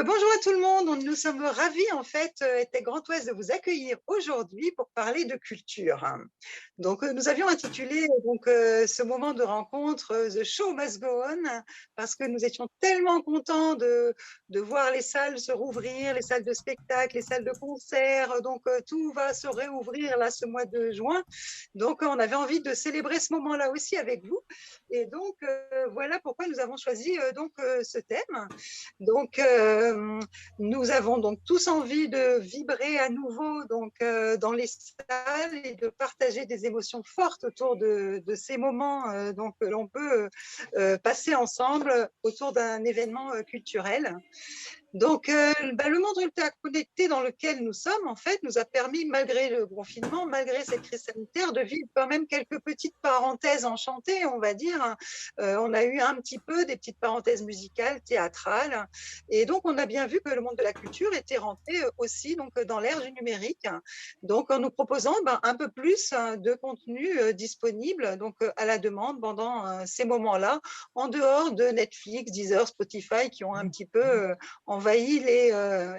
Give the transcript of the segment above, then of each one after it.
Bonjour à tout le monde. Nous sommes ravis, en fait, Tech Grand Ouest, de vous accueillir aujourd'hui pour parler de culture. Nous avions intitulé ce moment de rencontre The Show Must Go On, parce que nous étions tellement contents de voir les salles se rouvrir, les salles de spectacle, les salles de concert. Tout va se réouvrir là ce mois de juin. On avait envie de célébrer ce moment-là aussi avec vous. Et voilà pourquoi nous avons choisi ce thème. Nous avons donc tous envie de vibrer à nouveau dans les salles et de partager des émotions fortes autour de ces moments que l'on peut passer ensemble autour d'un événement culturel. Le monde interconnecté dans lequel nous sommes, en fait, nous a permis, malgré le confinement, malgré cette crise sanitaire, de vivre quand même quelques petites parenthèses enchantées, on va dire. On a eu un petit peu des petites parenthèses musicales, théâtrales. Et donc, on a bien vu que le monde de la culture était rentré aussi dans l'ère du numérique. En nous proposant un peu plus de contenu disponible à la demande pendant ces moments-là, en dehors de Netflix, Deezer, Spotify, qui ont un petit peu envahi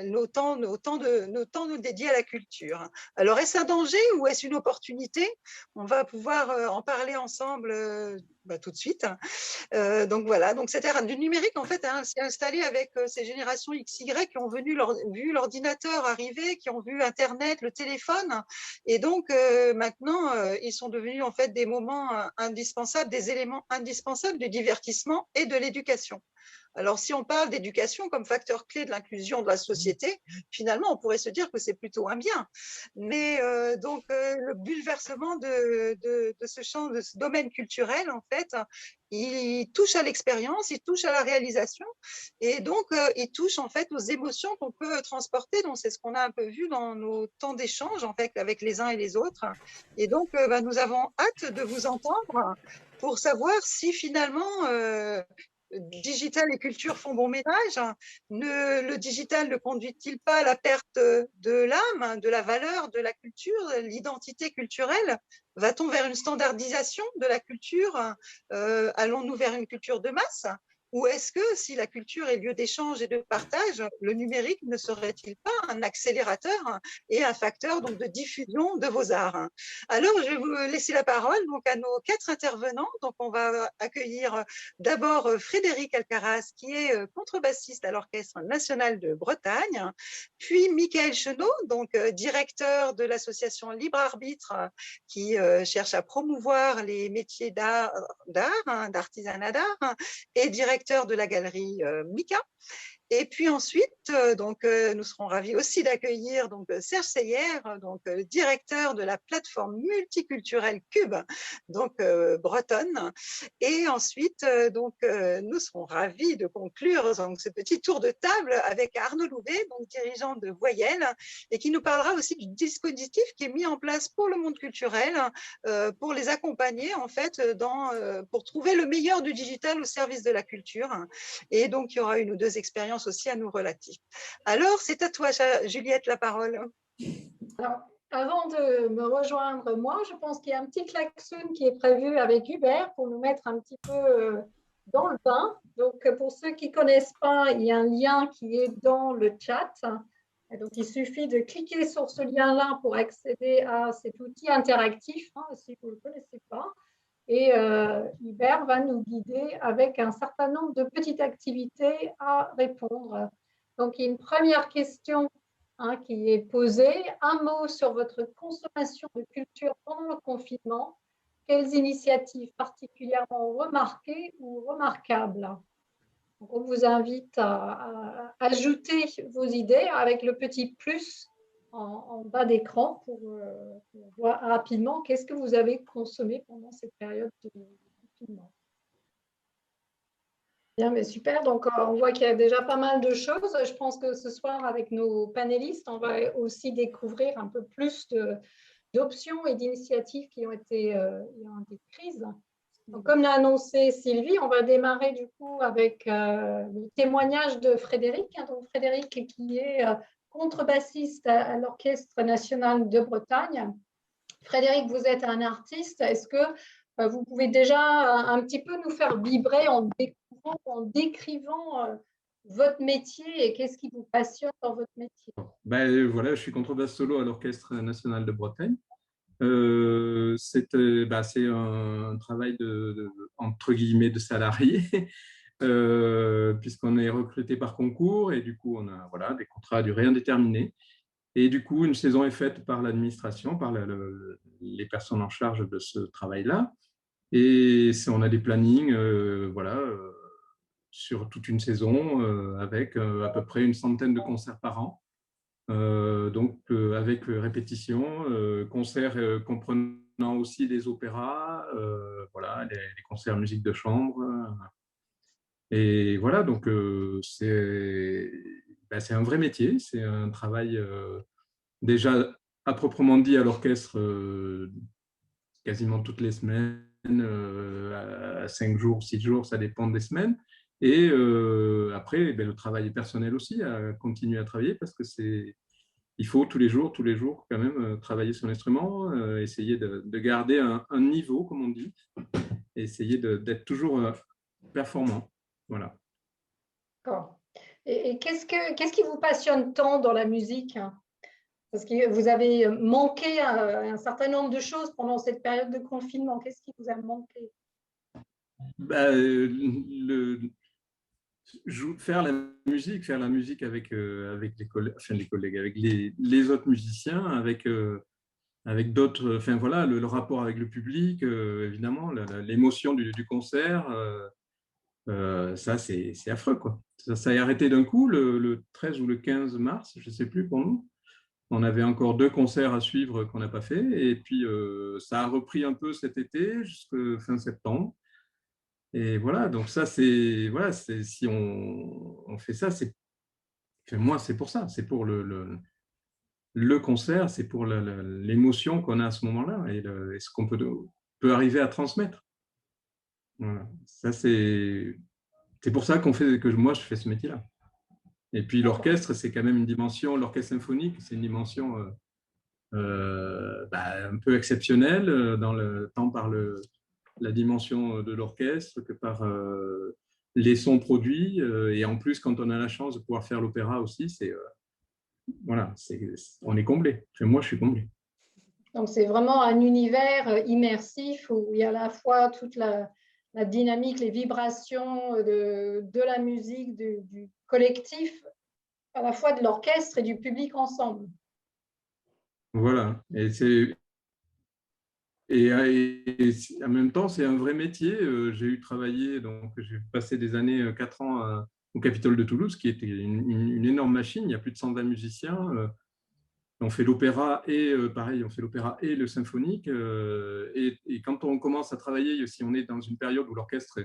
nos temps nous dédiés à la culture. Alors, est-ce un danger ou est-ce une opportunité? On va pouvoir en parler ensemble tout de suite. Voilà, cette ère du numérique, en fait, s'est installée avec ces générations XY qui ont vu l'ordinateur arriver, qui ont vu Internet, le téléphone. Et maintenant, ils sont devenus en fait des moments indispensables, des éléments indispensables du divertissement et de l'éducation. Alors, si on parle d'éducation comme facteur clé de l'inclusion de la société, finalement, on pourrait se dire que c'est plutôt un bien. Mais le bouleversement de ce champ, de ce domaine culturel, en fait, il touche à l'expérience, il touche à la réalisation, et il touche en fait aux émotions qu'on peut transporter. Donc, c'est ce qu'on a un peu vu dans nos temps d'échange, en fait, avec les uns et les autres. Et nous avons hâte de vous entendre pour savoir si finalement digital et culture font bon ménage. Le digital ne conduit-il pas à la perte de l'âme, de la valeur, de la culture, l'identité culturelle? Va-t-on vers une standardisation de la culture? Allons-nous vers une culture de masse? Ou est-ce que si la culture est lieu d'échange et de partage, le numérique ne serait-il pas un accélérateur et un facteur de diffusion de vos arts? Alors, je vais vous laisser la parole à nos 4 intervenants. On va accueillir d'abord Frédéric Alcaraz, qui est contrebassiste à l'Orchestre national de Bretagne, puis Michael Chenot, directeur de l'association Libre Arbitre, qui cherche à promouvoir les métiers d'artisanat d'art, et directeur de la galerie Mika. Et puis ensuite, nous serons ravis aussi d'accueillir Serge Seyer, directeur de la plateforme multiculturelle Cube, bretonne. Et ensuite, nous serons ravis de conclure ce petit tour de table avec Arnaud Louvet, dirigeant de Voyelle, et qui nous parlera aussi du dispositif qui est mis en place pour le monde culturel, pour les accompagner en fait pour trouver le meilleur du digital au service de la culture. Et il y aura une ou deux expériences aussi à nous relater. Alors, c'est à toi, Juliette, la parole. Alors, avant de me rejoindre, moi, je pense qu'il y a un petit klaxon qui est prévu avec Hubert pour nous mettre un petit peu dans le bain. Donc, pour ceux qui ne connaissent pas, il y a un lien qui est dans le chat. Et donc, il suffit de cliquer sur ce lien-là pour accéder à cet outil interactif, si vous ne le connaissez pas. Et Hubert va nous guider avec un certain nombre de petites activités à répondre. Donc, il y a une première question qui est posée. Un mot sur votre consommation de culture pendant le confinement. Quelles initiatives particulièrement remarquées ou remarquables? Donc, on vous invite à ajouter vos idées avec le petit plus en bas d'écran pour voir rapidement qu'est-ce que vous avez consommé pendant cette période de confinement. Bien, mais super. Donc, on voit qu'il y a déjà pas mal de choses. Je pense que ce soir, avec nos panélistes, on va aussi découvrir un peu plus d'options et d'initiatives qui ont été prises. Donc, comme l'a annoncé Sylvie, on va démarrer du coup avec le témoignage de Frédéric. Donc, Frédéric qui est contrebassiste à l'Orchestre national de Bretagne. Frédéric, vous êtes un artiste. Est-ce que vous pouvez déjà un petit peu nous faire vibrer en décrivant votre métier et qu'est-ce qui vous passionne dans votre métier? Ben, voilà, je suis contrebasse solo à l'Orchestre national de Bretagne. C'est un travail entre guillemets de salarié, puisqu'on est recruté par concours et du coup, on a voilà, des contrats à durée indéterminée. Et du coup, une saison est faite par l'administration, par les personnes en charge de ce travail-là. Et on a des plannings voilà, sur toute une saison avec à peu près une centaine de concerts par an. Donc, avec répétition, concerts comprenant aussi des opéras, voilà, les concerts musique de chambre. Et voilà, donc c'est un vrai métier, c'est un travail déjà à proprement dit à l'orchestre quasiment toutes les semaines, à 5 jours, 6 jours, ça dépend des semaines. Et après, le travail personnel aussi, à continuer à travailler parce que il faut tous les jours quand même travailler sur l'instrument, essayer de garder un niveau, comme on dit, et essayer d'être toujours performant. Voilà. D'accord. Et qu'est-ce qui vous passionne tant dans la musique? Parce que vous avez manqué un certain nombre de choses pendant cette période de confinement. Qu'est-ce qui vous a manqué? Faire la musique avec, avec les collègues, avec les autres musiciens, avec d'autres, enfin voilà, le rapport avec le public, évidemment, l'émotion du concert, ça c'est affreux, quoi. Ça a arrêté d'un coup le 13 ou le 15 mars, je ne sais plus pour nous. On avait encore 2 concerts à suivre qu'on n'a pas fait, et puis ça a repris un peu cet été jusqu'à fin septembre. Et voilà, donc ça c'est voilà, si on fait ça, enfin, moi c'est pour ça, c'est pour le concert, c'est pour l'émotion qu'on a à ce moment-là et ce qu'on peut arriver à transmettre. Voilà. Ça, c'est pour ça que moi, je fais ce métier-là. Et puis l'orchestre, c'est quand même une dimension, l'orchestre symphonique, c'est une dimension un peu exceptionnelle, tant par la dimension de l'orchestre que par les sons produits. Et en plus, quand on a la chance de pouvoir faire l'opéra aussi, voilà, on est comblé. Enfin, moi, je suis comblé. Donc, c'est vraiment un univers immersif où il y a à la fois toute la dynamique, les vibrations de la musique, du collectif, à la fois de l'orchestre et du public ensemble. Voilà. Et en même temps, c'est un vrai métier. J'ai passé des années, 4 ans au Capitole de Toulouse, qui était une énorme machine. Il y a plus de 120 musiciens. On fait l'opéra et pareil, on fait l'opéra et le symphonique. Et quand on commence à travailler, si on est dans une période où l'orchestre,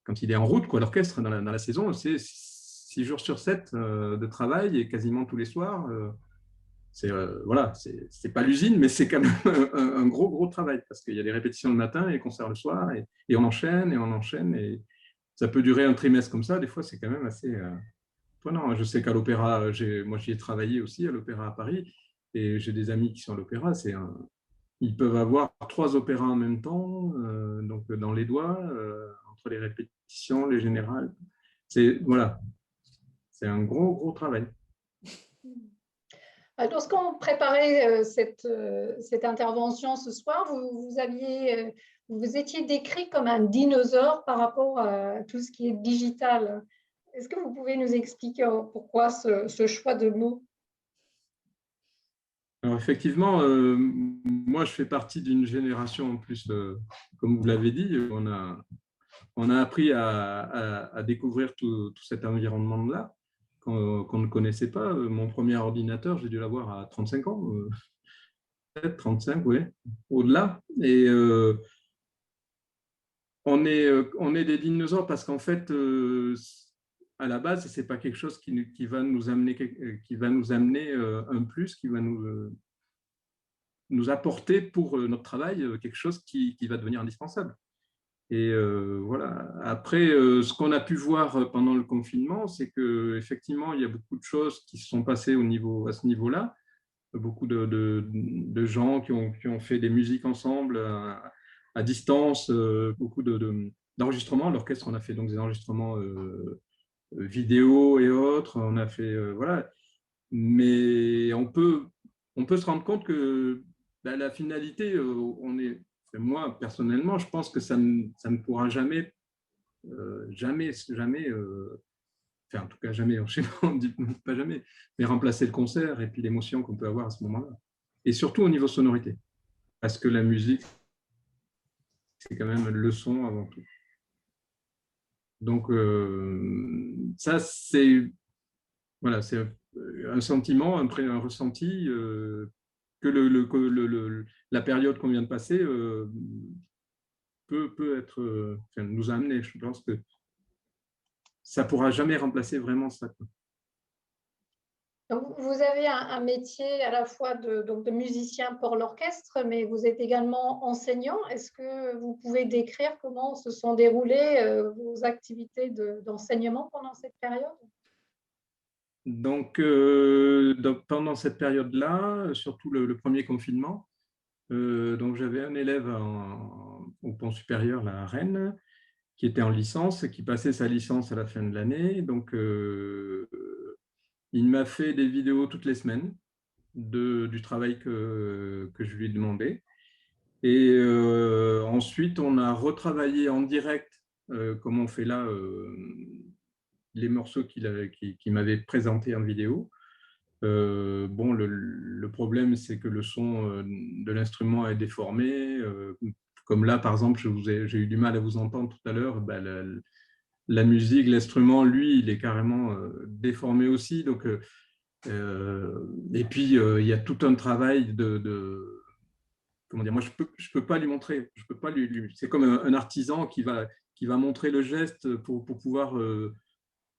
quand il est en route, quoi, l'orchestre dans la saison, c'est 6 jours sur 7 de travail et quasiment tous les soirs. Voilà, c'est pas l'usine, mais c'est quand même un gros travail parce qu'il y a des répétitions le matin et des concerts le soir et on enchaîne et on enchaîne et ça peut durer un trimestre comme ça. Des fois, c'est quand même assez prenant. Je sais qu'à l'opéra, moi j'y ai travaillé aussi à l'opéra à Paris et j'ai des amis qui sont à l'opéra. Ils peuvent avoir 3 opéras en même temps, donc dans les doigts, entre les répétitions, les générales. Voilà, c'est un gros travail. Lorsqu'on préparait cette intervention ce soir, vous vous étiez décrit comme un dinosaure par rapport à tout ce qui est digital. Est-ce que vous pouvez nous expliquer pourquoi ce choix de mots? Alors effectivement, moi je fais partie d'une génération en plus, comme vous l'avez dit, on a appris à découvrir tout cet environnement-là qu'on ne connaissait pas. Mon premier ordinateur, j'ai dû l'avoir à 35 ans, peut-être 35, oui, au-delà. Et on est des dinosaures parce qu'en fait, à la base, ce n'est pas quelque chose qui va nous amener un plus, qui va nous apporter pour notre travail quelque chose qui va devenir indispensable. Et voilà. Après, ce qu'on a pu voir pendant le confinement, c'est qu'effectivement, il y a beaucoup de choses qui se sont passées à ce niveau-là. Beaucoup de gens qui ont fait des musiques ensemble à distance, beaucoup d'enregistrements. L'orchestre, on a fait donc des enregistrements vidéo et autres, on a fait, voilà. Mais on peut se rendre compte que la finalité, moi personnellement, je pense que ça ne pourra jamais, jamais, enfin en tout cas jamais, on dit pas jamais, mais remplacer le concert et puis l'émotion qu'on peut avoir à ce moment-là. Et surtout au niveau sonorité, parce que la musique, c'est quand même le son avant tout. Donc ça, c'est voilà, c'est un sentiment, un ressenti que la période qu'on vient de passer peut être, enfin, nous a amené. Je pense que ça ne pourra jamais remplacer vraiment ça. Donc, vous avez un métier à la fois donc de musicien pour l'orchestre, mais vous êtes également enseignant. Est-ce que vous pouvez décrire comment se sont déroulées vos activités d'enseignement pendant cette période? Donc, pendant cette période-là, surtout le premier confinement, donc j'avais un élève au pont supérieur là, à Rennes qui était en licence, qui passait sa licence à la fin de l'année. Donc, il m'a fait des vidéos toutes les semaines du travail que je lui ai demandé. Et ensuite, on a retravaillé en direct, comme on fait là, les morceaux qu'il m'avait présentés en vidéo. Bon, le problème, c'est que le son de l'instrument est déformé. Comme là, par exemple, j'ai eu du mal à vous entendre tout à l'heure. La musique, l'instrument, lui, il est carrément déformé aussi. Donc, et puis, il y a tout un travail comment dire, moi, je peux pas lui montrer. Je peux pas c'est comme un artisan qui va montrer le geste pour pouvoir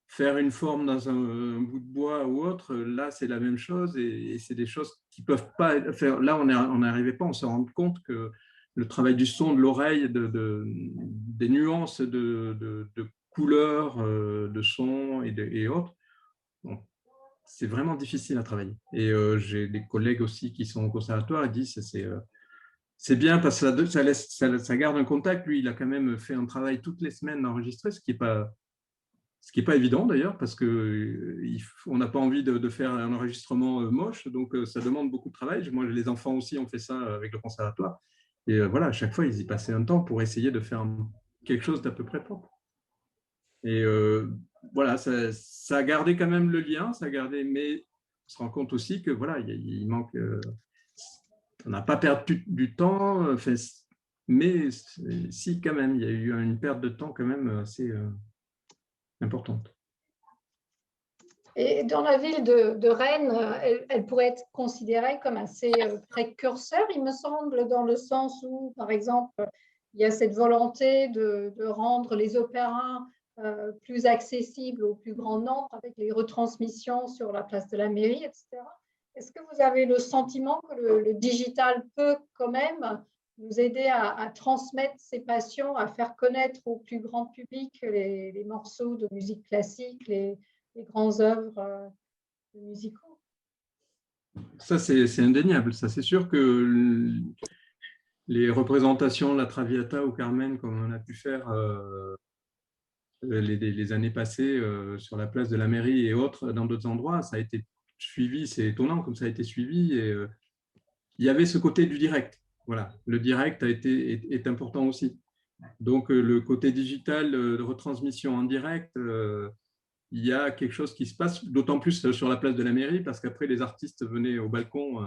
faire une forme dans un bout de bois ou autre. Là, c'est la même chose et c'est des choses qui peuvent pas faire. Là, on n'arrivait pas, on se rend compte que le travail du son, de l'oreille, des nuances de couleurs, de son et autres, bon, c'est vraiment difficile à travailler. Et j'ai des collègues aussi qui sont au conservatoire et disent c'est bien parce que ça garde un contact. Lui, il a quand même fait un travail toutes les semaines enregistré, ce qui n'est pas évident d'ailleurs, parce qu'on n'a pas envie de faire un enregistrement moche, donc ça demande beaucoup de travail. Moi, les enfants aussi ont fait ça avec le conservatoire. Et voilà, à chaque fois, ils y passaient un temps pour essayer de faire quelque chose d'à peu près propre. Et voilà, ça a gardé quand même le lien, ça a gardé, mais on se rend compte aussi que voilà, il manque. On n'a pas perdu du temps, mais si quand même, il y a eu une perte de temps quand même assez importante. Et dans la ville de Rennes, elle pourrait être considérée comme assez précurseur, il me semble, dans le sens où, par exemple, il y a cette volonté de rendre les opéras plus accessibles au plus grand nombre avec les retransmissions sur la place de la mairie, etc. Est-ce que vous avez le sentiment que le digital peut quand même nous aider à transmettre ces passions, à faire connaître au plus grand public les morceaux de musique classique, les grandes œuvres musicaux? Ça, c'est indéniable. Ça, c'est sûr que les représentations, la Traviata ou Carmen, comme on a pu faire les années passées sur la place de la mairie et autres, dans d'autres endroits, ça a été suivi. C'est étonnant comme ça a été suivi. Et il y avait ce côté du direct. Voilà, le direct est important aussi. Donc, le côté digital de retransmission en direct, il y a quelque chose qui se passe, d'autant plus sur la place de la mairie, parce qu'après, les artistes venaient au balcon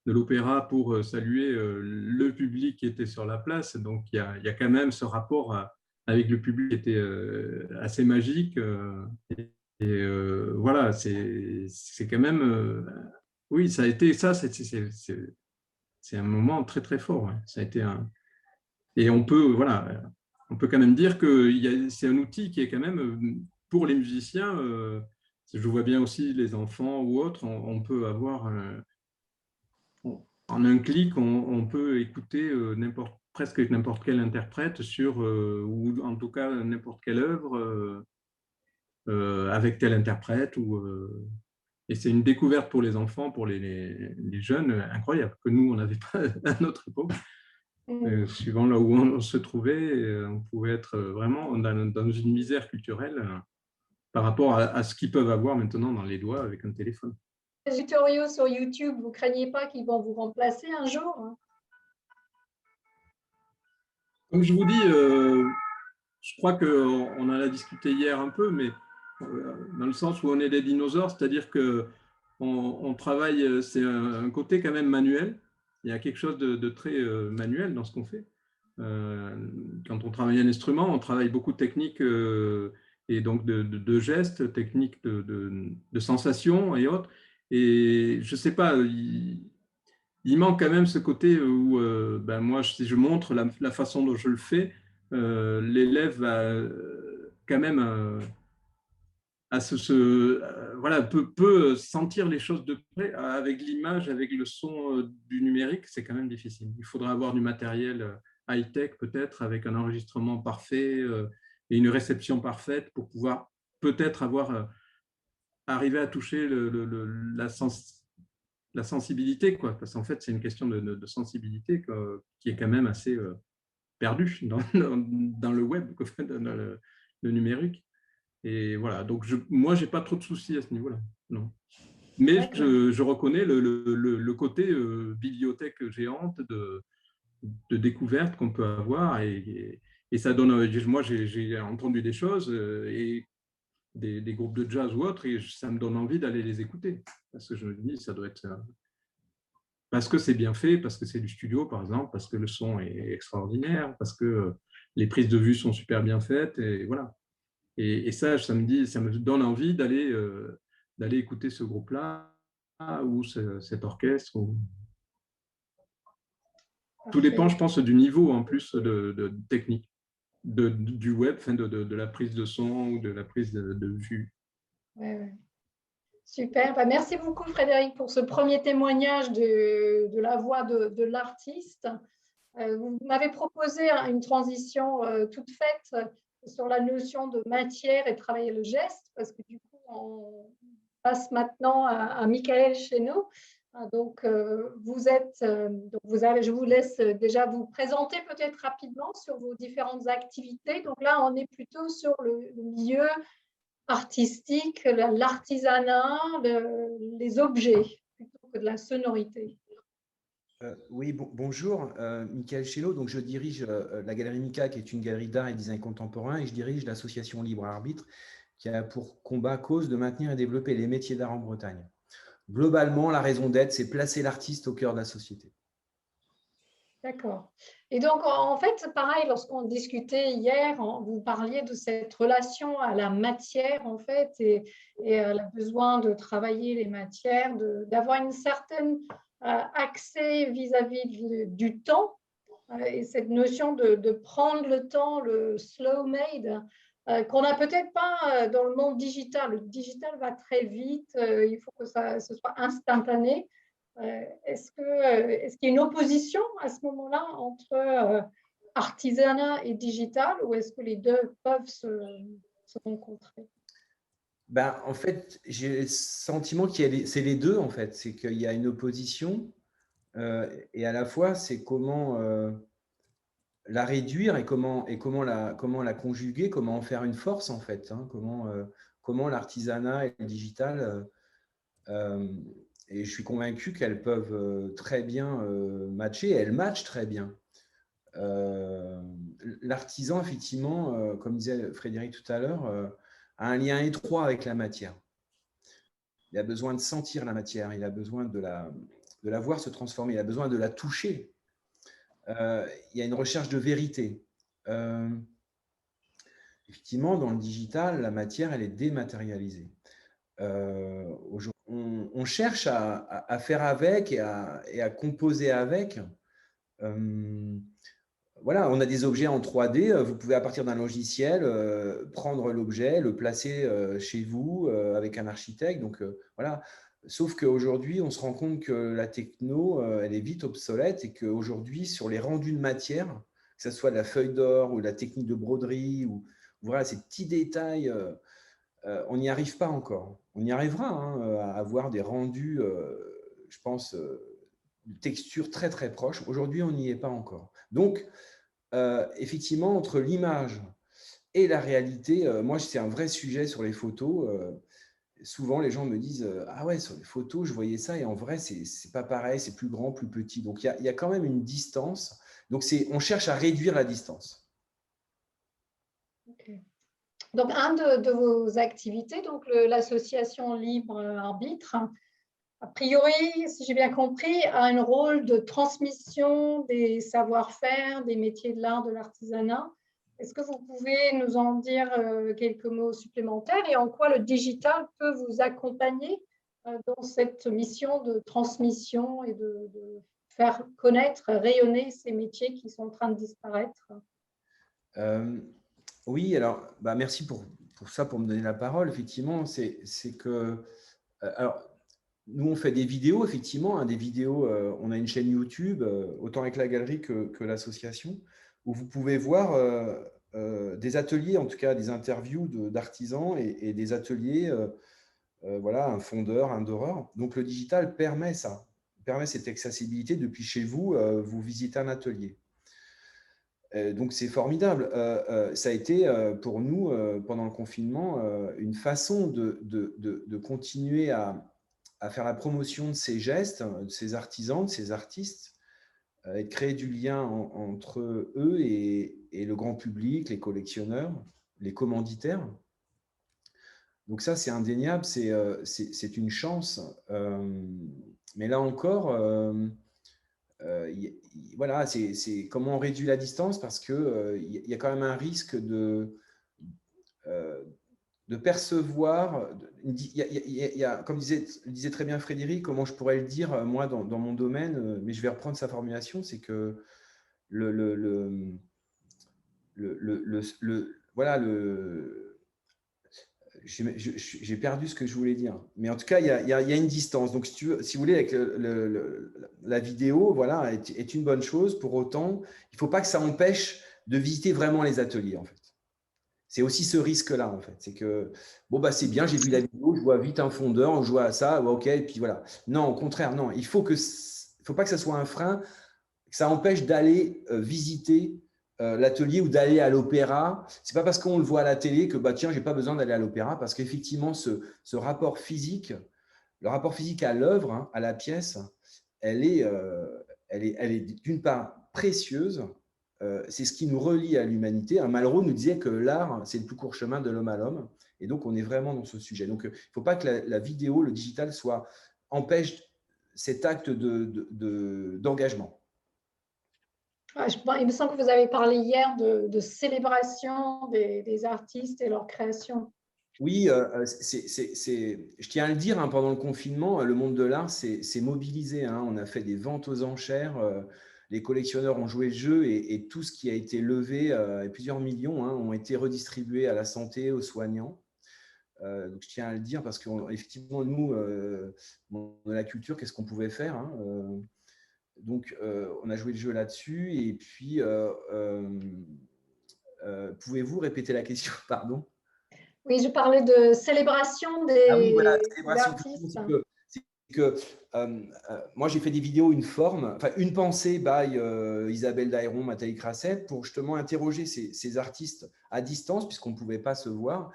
de l'opéra pour saluer le public qui était sur la place. Donc, il y a quand même ce rapport avec le public qui était assez magique. Et voilà, c'est quand même... oui, ça a été ça, c'est un moment très, très fort. Ouais. Ça a été et voilà, on peut quand même dire que c'est un outil qui est quand même, pour les musiciens, je vois bien aussi les enfants ou autres, on peut avoir, en un clic, on peut écouter presque n'importe quel interprète ou en tout cas n'importe quelle œuvre avec tel interprète. Et c'est une découverte pour les enfants, pour les jeunes, incroyable, que nous, on n'avait pas à notre époque. Suivant là où on se trouvait, on pouvait être vraiment dans une misère culturelle par rapport à ce qu'ils peuvent avoir maintenant dans les doigts avec un téléphone. Les tutoriaux sur YouTube, vous ne craignez pas qu'ils vont vous remplacer un jour, hein? Comme je vous dis, je crois qu'on en a discuté hier un peu, mais dans le sens où on est des dinosaures, c'est-à-dire qu'on travaille, c'est un côté quand même manuel. Il y a quelque chose de très manuel dans ce qu'on fait. Quand on travaille un instrument, on travaille beaucoup de techniques et donc de gestes, techniques de sensations et autres. Et je ne sais pas, il manque quand même ce côté où ben moi, si je montre la façon dont je le fais, l'élève va quand même voilà, peut sentir les choses de près. Avec l'image, avec le son du numérique, c'est quand même difficile. Il faudra avoir du matériel high-tech peut-être, avec un enregistrement parfait et une réception parfaite pour pouvoir peut-être arriver à toucher la sensibilité, quoi. Parce qu'en fait, c'est une question de sensibilité qui est quand même assez perdue dans le web, dans le numérique. Et voilà, donc moi, je n'ai pas trop de soucis à ce niveau-là. Non. Mais je reconnais le côté bibliothèque géante de découverte qu'on peut avoir. Et ça donne. Moi, j'ai entendu des choses et des groupes de jazz ou autres, et ça me donne envie d'aller les écouter. Parce que je me dis, ça doit être. Parce que c'est bien fait, parce que c'est du studio, par exemple, parce que le son est extraordinaire, parce que les prises de vue sont super bien faites. Et voilà. Et ça, ça me donne envie d'aller écouter ce groupe-là ou cet orchestre. Tout dépend, je pense, du niveau en plus de technique, du web, de la prise de son ou de la prise de vue. Ouais. Super. Bah, merci beaucoup, Frédéric, pour ce premier témoignage de la voix de l'artiste. Vous m'avez proposé une transition toute faite sur la notion de matière et travailler le geste, parce que du coup, on passe maintenant à Michael Chénaud. Donc, je vous laisse déjà vous présenter peut-être rapidement sur vos différentes activités. Donc là, on est plutôt sur le milieu artistique, l'artisanat, les objets, plutôt que de la sonorité. Oui, bonjour, Michael Chénaud. Donc, je dirige la Galerie Mika, qui est une galerie d'art et design contemporain, et je dirige l'association Libre Arbitre, qui a pour combat cause de maintenir et développer les métiers d'art en Bretagne. Globalement, la raison d'être, c'est placer l'artiste au cœur de la société. D'accord. Et donc, en fait, pareil, lorsqu'on discutait hier, vous parliez de cette relation à la matière, en fait, et le besoin de travailler les matières, d'avoir une certaine accès vis-à-vis du temps, et cette notion de prendre le temps, le slow made, qu'on n'a peut-être pas dans le monde digital. Le digital va très vite, il faut que ce soit instantané. Est-ce qu'il y a une opposition à ce moment-là entre artisanat et digital, ou est-ce que les deux peuvent se rencontrer? Ben, en fait, j'ai le sentiment c'est les deux, en fait. C'est qu'il y a une opposition et à la fois, c'est comment la réduire et comment la conjuguer, comment en faire une force, en fait. Hein, comment l'artisanat et le digital et je suis convaincu qu'elles peuvent très bien matcher. Elles matchent très bien. L'artisan, effectivement, comme disait Frédéric tout à l'heure, a un lien étroit avec la matière. Il a besoin de sentir la matière, il a besoin de la voir se transformer, il a besoin de la toucher. Il y a une recherche de vérité. Effectivement, dans le digital, la matière, elle est dématérialisée. Aujourd'hui, on cherche à faire avec et à composer avec. Voilà, on a des objets en 3D. Vous pouvez, à partir d'un logiciel, prendre l'objet, le placer chez vous avec un architecte. Donc, voilà. Sauf qu'aujourd'hui, on se rend compte que la techno, elle est vite obsolète et qu'aujourd'hui, sur les rendus de matière, que ce soit de la feuille d'or ou de la technique de broderie, ou voilà, ces petits détails, on n'y arrive pas encore. On y arrivera hein, à avoir des rendus, je pense, de textures très, très proches. Aujourd'hui, on n'y est pas encore. Donc, effectivement, entre l'image et la réalité. Moi, c'est un vrai sujet sur les photos. Souvent, les gens me disent « Ah ouais, sur les photos, je voyais ça et en vrai, c'est pas pareil, c'est plus grand, plus petit. » Donc, il y a quand même une distance. Donc, on cherche à réduire la distance. Okay. Donc, un de vos activités, donc l'association Libre Arbitre, a priori, si j'ai bien compris, a un rôle de transmission des savoir-faire, des métiers de l'art, de l'artisanat. Est-ce que vous pouvez nous en dire quelques mots supplémentaires et en quoi le digital peut vous accompagner dans cette mission de transmission et de faire connaître, rayonner ces métiers qui sont en train de disparaître? Oui, alors, merci pour ça, pour me donner la parole. Effectivement, c'est que… alors, nous, on fait des vidéos, effectivement, des vidéos. On a une chaîne YouTube, autant avec la galerie que l'association, où vous pouvez voir des ateliers, en tout cas des interviews d'artisans et des ateliers, voilà, un fondeur, un doreur. Donc, le digital permet ça, permet cette accessibilité depuis chez vous. Vous visitez un atelier. Donc, c'est formidable. Ça a été pour nous, pendant le confinement, une façon de continuer à faire la promotion de ces gestes, de ces artisans, de ces artistes, et de créer du lien entre eux et le grand public, les collectionneurs, les commanditaires. Donc ça, c'est indéniable, c'est une chance. Mais là encore, voilà, c'est comment on réduit la distance, parce qu'il y a quand même un risque de percevoir, comme disait très bien Frédéric, comment je pourrais le dire, moi, dans mon domaine, mais je vais reprendre sa formulation, c'est que voilà, j'ai perdu ce que je voulais dire. Mais en tout cas, il y a une distance. Donc, si vous voulez, avec la vidéo, voilà, est une bonne chose. Pour autant, il ne faut pas que ça empêche de visiter vraiment les ateliers, en fait. C'est aussi ce risque-là, en fait. C'est que, bon, c'est bien, j'ai vu la vidéo, je vois vite un fondeur, je vois ça, ok, et puis voilà. Non, au contraire, non. Il ne faut pas que ça soit un frein, que ça empêche d'aller visiter l'atelier ou d'aller à l'opéra. Ce n'est pas parce qu'on le voit à la télé que, tiens, je n'ai pas besoin d'aller à l'opéra, parce qu'effectivement, ce rapport physique, le rapport physique à l'œuvre, hein, à la pièce, elle est d'une part précieuse. C'est ce qui nous relie à l'humanité. Malraux nous disait que l'art, c'est le plus court chemin de l'homme à l'homme. Et donc, on est vraiment dans ce sujet. Donc, il ne faut pas que la vidéo, le digital, empêche cet acte d'engagement. Il me semble que vous avez parlé hier de célébration des artistes et leur création. Oui, je tiens à le dire, hein, pendant le confinement, le monde de l'art s'est mobilisé. Hein. On a fait des ventes aux enchères. Les collectionneurs ont joué le jeu et tout ce qui a été levé, et plusieurs millions, hein, ont été redistribués à la santé, aux soignants. Donc, je tiens à le dire parce qu'effectivement, nous, dans la culture, qu'est-ce qu'on pouvait faire, hein, donc, on a joué le jeu là-dessus. Et puis, pouvez-vous répéter la question, pardon? Oui, je parlais de célébration des artistes. Moi, j'ai fait des vidéos, une pensée by Isabelle Daïron, Nathalie Crasset, pour justement interroger ces artistes à distance, puisqu'on ne pouvait pas se voir,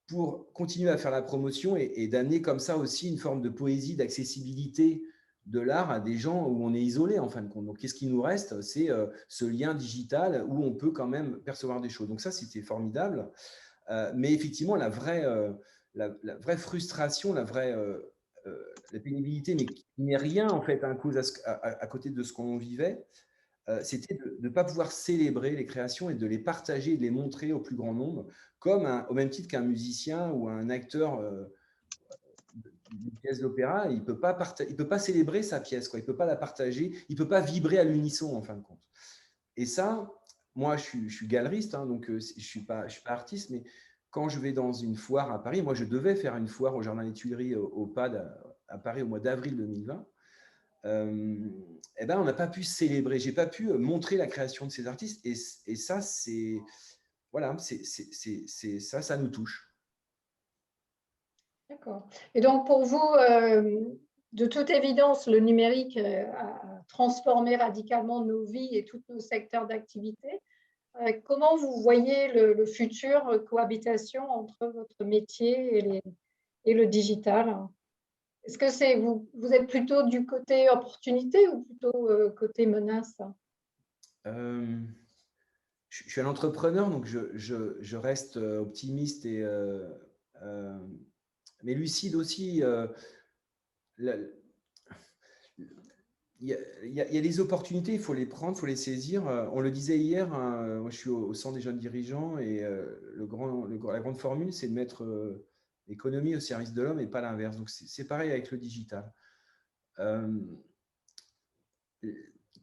pour continuer à faire la promotion et d'amener comme ça aussi une forme de poésie, d'accessibilité de l'art à des gens où on est isolé, en fin de compte. Donc, qu'est-ce qui nous reste? C'est ce lien digital où on peut quand même percevoir des choses. Donc ça, c'était formidable. Mais effectivement, la vraie frustration, la pénibilité, mais qui n'est rien en fait à côté de ce qu'on vivait, c'était de ne pas pouvoir célébrer les créations et de les partager et de les montrer au plus grand nombre, au même titre qu'un musicien ou un acteur d'une pièce d'opéra, il ne peut pas célébrer sa pièce, quoi. Il ne peut pas la partager, il ne peut pas vibrer à l'unisson, en fin de compte. Et ça, moi, je suis galeriste, hein, donc je ne suis pas artiste, mais quand je vais dans une foire à Paris, moi, je devais faire une foire au Jardin des Tuileries, au PAD, à Paris, au mois d'avril 2020. On n'a pas pu célébrer, je n'ai pas pu montrer la création de ces artistes. Et ça, voilà, ça nous touche. D'accord. Et donc, pour vous, de toute évidence, le numérique a transformé radicalement nos vies et tous nos secteurs d'activité. Comment vous voyez le futur cohabitation entre votre métier et le digital? Est-ce que vous êtes plutôt du côté opportunité ou plutôt côté menace? Euh, je suis un entrepreneur, donc je reste optimiste euh, mais lucide aussi. La- il y a des opportunités, il faut les prendre, il faut les saisir. On le disait hier, hein, moi je suis au centre des jeunes dirigeants et la grande formule, c'est de mettre l'économie au service de l'homme et pas l'inverse. Donc c'est pareil avec le digital. Euh,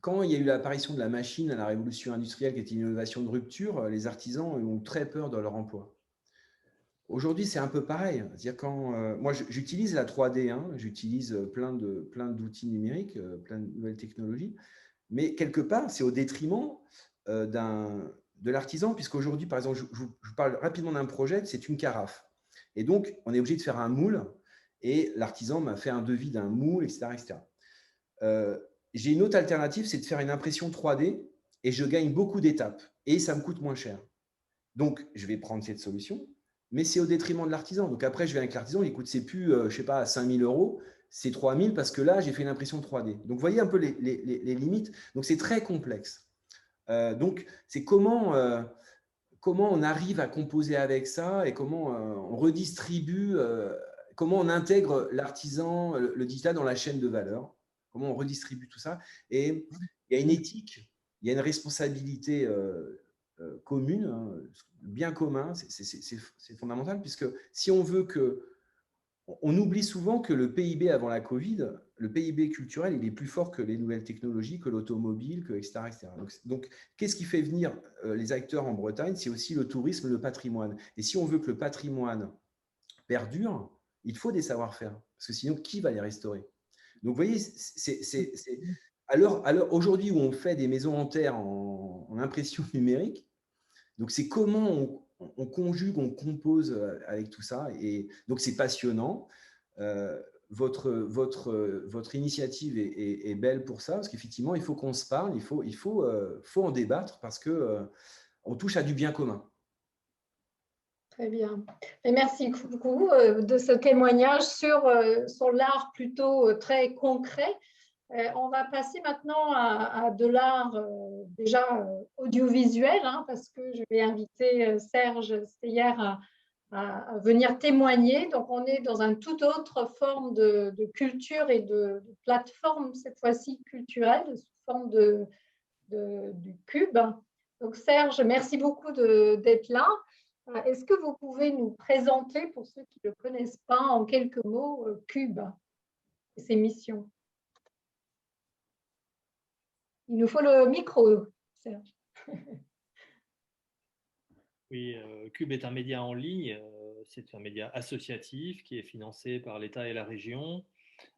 Quand il y a eu l'apparition de la machine à la révolution industrielle, qui était une innovation de rupture, les artisans ont eu très peur de leur emploi. Aujourd'hui, c'est un peu pareil. C'est-à-dire moi, j'utilise la 3D, hein, j'utilise plein d'outils numériques, plein de nouvelles technologies, mais quelque part, c'est au détriment de l'artisan, puisqu'aujourd'hui, par exemple, je vous parle rapidement d'un projet, c'est une carafe. Et donc, on est obligé de faire un moule, et l'artisan m'a fait un devis d'un moule, etc., etc. J'ai une autre alternative, c'est de faire une impression 3D, et je gagne beaucoup d'étapes, et ça me coûte moins cher. Donc, je vais prendre cette solution, mais c'est au détriment de l'artisan. Donc, après, je vais avec l'artisan, écoute, c'est plus, je ne sais pas, 5 000 euros, c'est 3 000 parce que là, j'ai fait une impression 3D. Donc, vous voyez un peu les limites. Donc, c'est très complexe. Donc, c'est comment on arrive à composer avec ça et comment on redistribue, comment on intègre l'artisan, le digital dans la chaîne de valeur, comment on redistribue tout ça. Et il y a une éthique, il y a une responsabilité commune, hein, le bien commun, c'est fondamental, puisque si on veut que… On oublie souvent que le PIB avant la Covid, le PIB culturel, il est plus fort que les nouvelles technologies, que l'automobile, que etc. etc. Donc, qu'est-ce qui fait venir les acteurs en Bretagne? C'est aussi le tourisme, le patrimoine. Et si on veut que le patrimoine perdure, il faut des savoir-faire. Parce que sinon, qui va les restaurer? Donc, vous voyez, alors aujourd'hui où on fait des maisons en terre en impression numérique, donc, c'est comment on conjugue, on compose avec tout ça. Et donc, c'est passionnant. Votre initiative est belle pour ça, parce qu'effectivement, il faut qu'on se parle, faut en débattre, parce qu'on touche à du bien commun. Très bien. Et merci beaucoup de ce témoignage sur l'art plutôt très concret. On va passer maintenant à de l'art déjà audiovisuel, hein, parce que je vais inviter Serge Steyer à venir témoigner. Donc, on est dans une toute autre forme de culture et de plateforme, cette fois-ci culturelle, sous forme du cube. Donc, Serge, merci beaucoup d'être là. Est-ce que vous pouvez nous présenter, pour ceux qui ne le connaissent pas, en quelques mots, Cube et ses missions? Il nous faut le micro, Serge. Oui, Cube est un média en ligne, c'est un média associatif qui est financé par l'État et la région.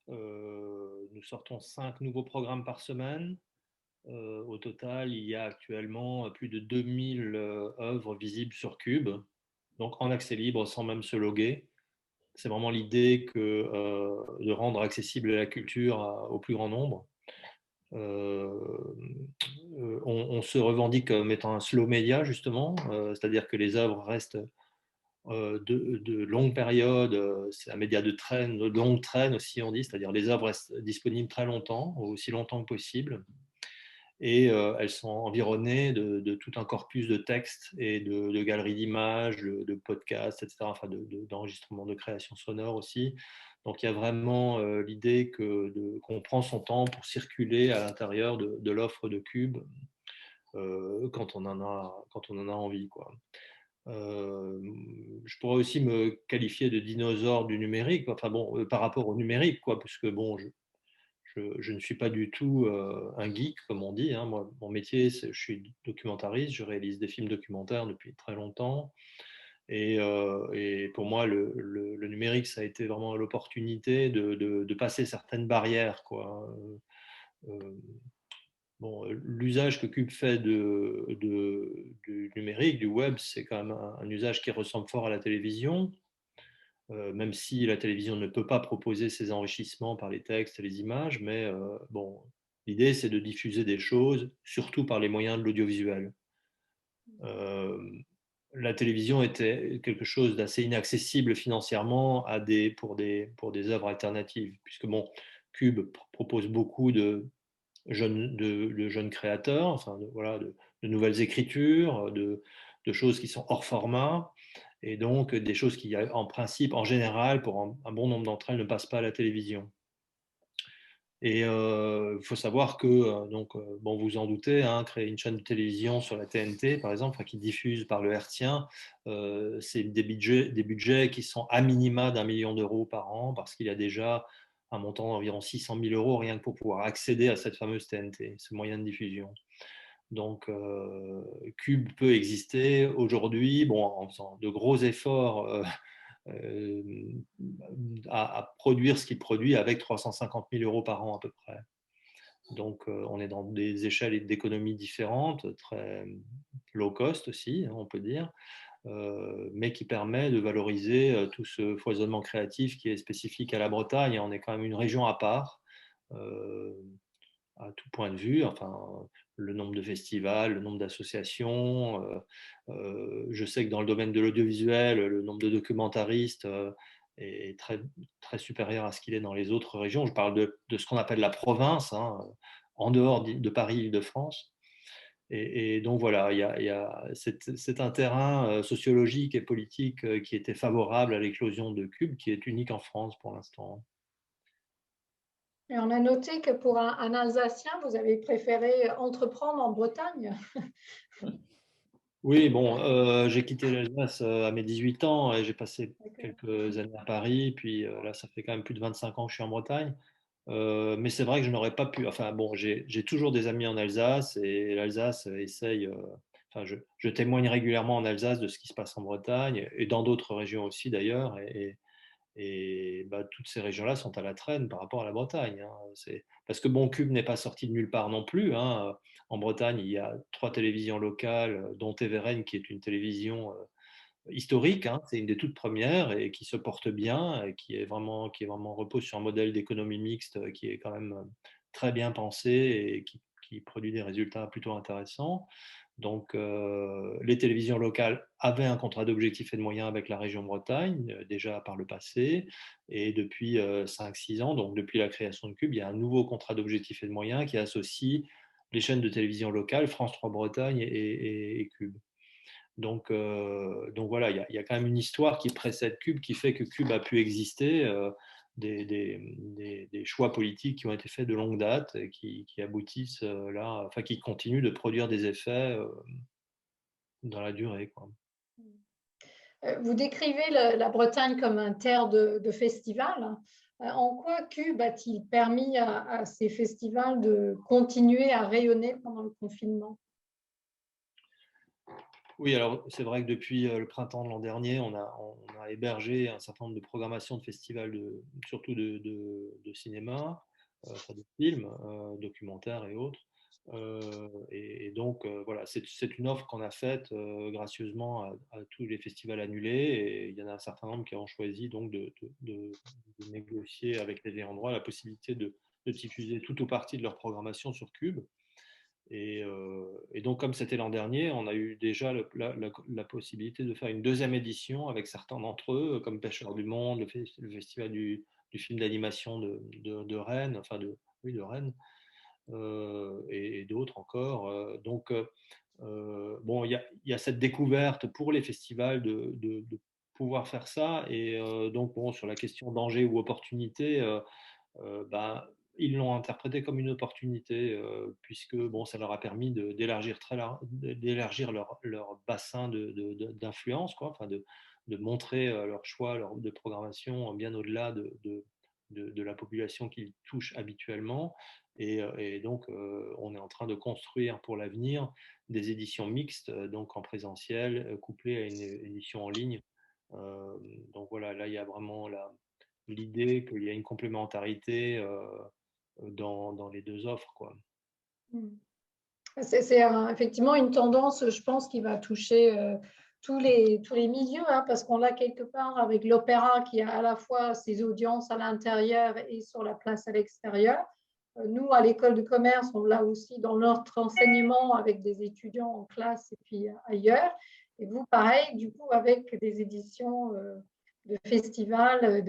Nous sortons 5 nouveaux programmes par semaine. Au total, il y a actuellement plus de 2000 œuvres visibles sur Cube, donc en accès libre sans même se loguer. C'est vraiment l'idée de rendre accessible la culture au plus grand nombre. On se revendique comme étant un slow média, justement, c'est-à-dire que les œuvres restent de longues périodes, c'est un média de longue traîne aussi, on dit, c'est-à-dire les œuvres restent disponibles très longtemps, aussi longtemps que possible, et elles sont environnées de tout un corpus de textes et de galeries d'images, de podcasts, etc., enfin d'enregistrements de création sonore aussi. Donc il y a vraiment l'idée qu'on prend son temps pour circuler à l'intérieur de l'offre de Cube quand on en a envie, quoi. Je pourrais aussi me qualifier de dinosaure du numérique, enfin bon, par rapport au numérique, quoi, parce que bon, je ne suis pas du tout un geek, comme on dit, hein. Moi, mon métier, je suis documentariste, je réalise des films documentaires depuis très longtemps. Et pour moi, le numérique, ça a été vraiment l'opportunité de passer certaines barrières, quoi. Bon, l'usage que Cube fait du numérique, du web, c'est quand même un usage qui ressemble fort à la télévision, même si la télévision ne peut pas proposer ces enrichissements par les textes et les images, mais bon, l'idée c'est de diffuser des choses, surtout par les moyens de l'audiovisuel. la télévision était quelque chose d'assez inaccessible financièrement pour des œuvres alternatives, puisque bon, Cube propose beaucoup de jeunes créateurs, enfin voilà, de nouvelles écritures, de choses qui sont hors format, et donc des choses qui, en principe, en général, pour un bon nombre d'entre elles, ne passent pas à la télévision. Et il faut savoir que, bon, vous en doutez, hein, créer une chaîne de télévision sur la TNT, par exemple, qui diffuse par le hertzien, c'est des budgets qui sont à minima d'1 million d'euros par an, parce qu'il y a déjà un montant d'environ 600 000 euros rien que pour pouvoir accéder à cette fameuse TNT, ce moyen de diffusion. Donc, Cube peut exister aujourd'hui, bon, en faisant de gros efforts à produire ce qu'il produit avec 350 000 euros par an à peu près. Donc, on est dans des échelles d'économie différentes, très low cost aussi, on peut dire, mais qui permet de valoriser tout ce foisonnement créatif qui est spécifique à la Bretagne. On est quand même une région à part, à tout point de vue, enfin, le nombre de festivals, le nombre d'associations. Je sais que dans le domaine de l'audiovisuel, le nombre de documentaristes est très, très supérieur à ce qu'il est dans les autres régions. Je parle de ce qu'on appelle la province, hein, en dehors de Paris, Île-de-France. Et donc voilà, c'est un terrain sociologique et politique qui était favorable à l'éclosion de Cube, qui est unique en France pour l'instant. Et on a noté que pour un Alsacien, vous avez préféré entreprendre en Bretagne. Oui, bon, j'ai quitté l'Alsace à mes 18 ans et j'ai passé quelques années à Paris. Puis là, ça fait quand même plus de 25 ans que je suis en Bretagne. Mais c'est vrai que je n'aurais pas pu. Enfin, bon, j'ai toujours des amis en Alsace et l'Alsace essaye. Enfin, je témoigne régulièrement en Alsace de ce qui se passe en Bretagne et dans d'autres régions aussi d'ailleurs. Et bah, toutes ces régions-là sont à la traîne par rapport à la Bretagne. Hein. Parce que bon, Cube n'est pas sorti de nulle part non plus. Hein. En Bretagne, il y a 3 télévisions locales, dont TVRN, qui est une télévision historique. Hein. C'est une des toutes premières et qui se porte bien, et qui vraiment repose sur un modèle d'économie mixte qui est quand même très bien pensé et qui produit des résultats plutôt intéressants. Donc, les télévisions locales avaient un contrat d'objectifs et de moyens avec la région Bretagne, déjà par le passé. Et depuis 5-6 ans, donc depuis la création de Cube, il y a un nouveau contrat d'objectifs et de moyens qui associe les chaînes de télévision locales, France 3 Bretagne et Cube. Donc voilà, il y a quand même une histoire qui précède Cube, qui fait que Cube a pu exister. Des choix politiques qui ont été faits de longue date et qui aboutissent là, enfin qui continuent de produire des effets dans la durée, quoi. Vous décrivez la Bretagne comme un terre de festivals. En quoi Cube a-t-il permis à ces festivals de continuer à rayonner pendant le confinement? Oui, alors c'est vrai que depuis le printemps de l'an dernier, on a hébergé un certain nombre de programmations de festivals, surtout de cinéma, enfin de films, documentaires et autres. Et donc, voilà, c'est une offre qu'on a faite gracieusement à tous les festivals annulés. Et il y en a un certain nombre qui ont choisi donc de négocier avec les ayants droit la possibilité de diffuser tout ou partie de leur programmation sur Cube. Et donc, comme c'était l'an dernier, on a eu déjà la possibilité de faire une deuxième édition avec certains d'entre eux, comme Pêcheurs du Monde, le festival du film d'animation de Rennes, enfin de Rennes, et d'autres encore. Donc, bon, il y a cette découverte pour les festivals de pouvoir faire ça. Et donc, bon, sur la question danger ou opportunité, bah, ils l'ont interprété comme une opportunité, puisque bon, ça leur a permis d'élargir leur bassin d'influence, quoi, enfin de montrer leur choix de programmation bien au-delà de la population qu'ils touchent habituellement. Et donc, on est en train de construire pour l'avenir des éditions mixtes, donc en présentiel, couplées à une édition en ligne. Donc voilà, là, il y a vraiment l'idée qu'il y a une complémentarité dans les deux offres, quoi. C'est effectivement une tendance, je pense, qui va toucher tous les milieux, hein, parce qu'on l'a quelque part avec l'opéra qui a à la fois ses audiences à l'intérieur et sur la place à l'extérieur. Nous, à l'école de commerce, on l'a aussi dans notre enseignement avec des étudiants en classe et puis ailleurs. Et vous, pareil, du coup, avec des éditions de festivals,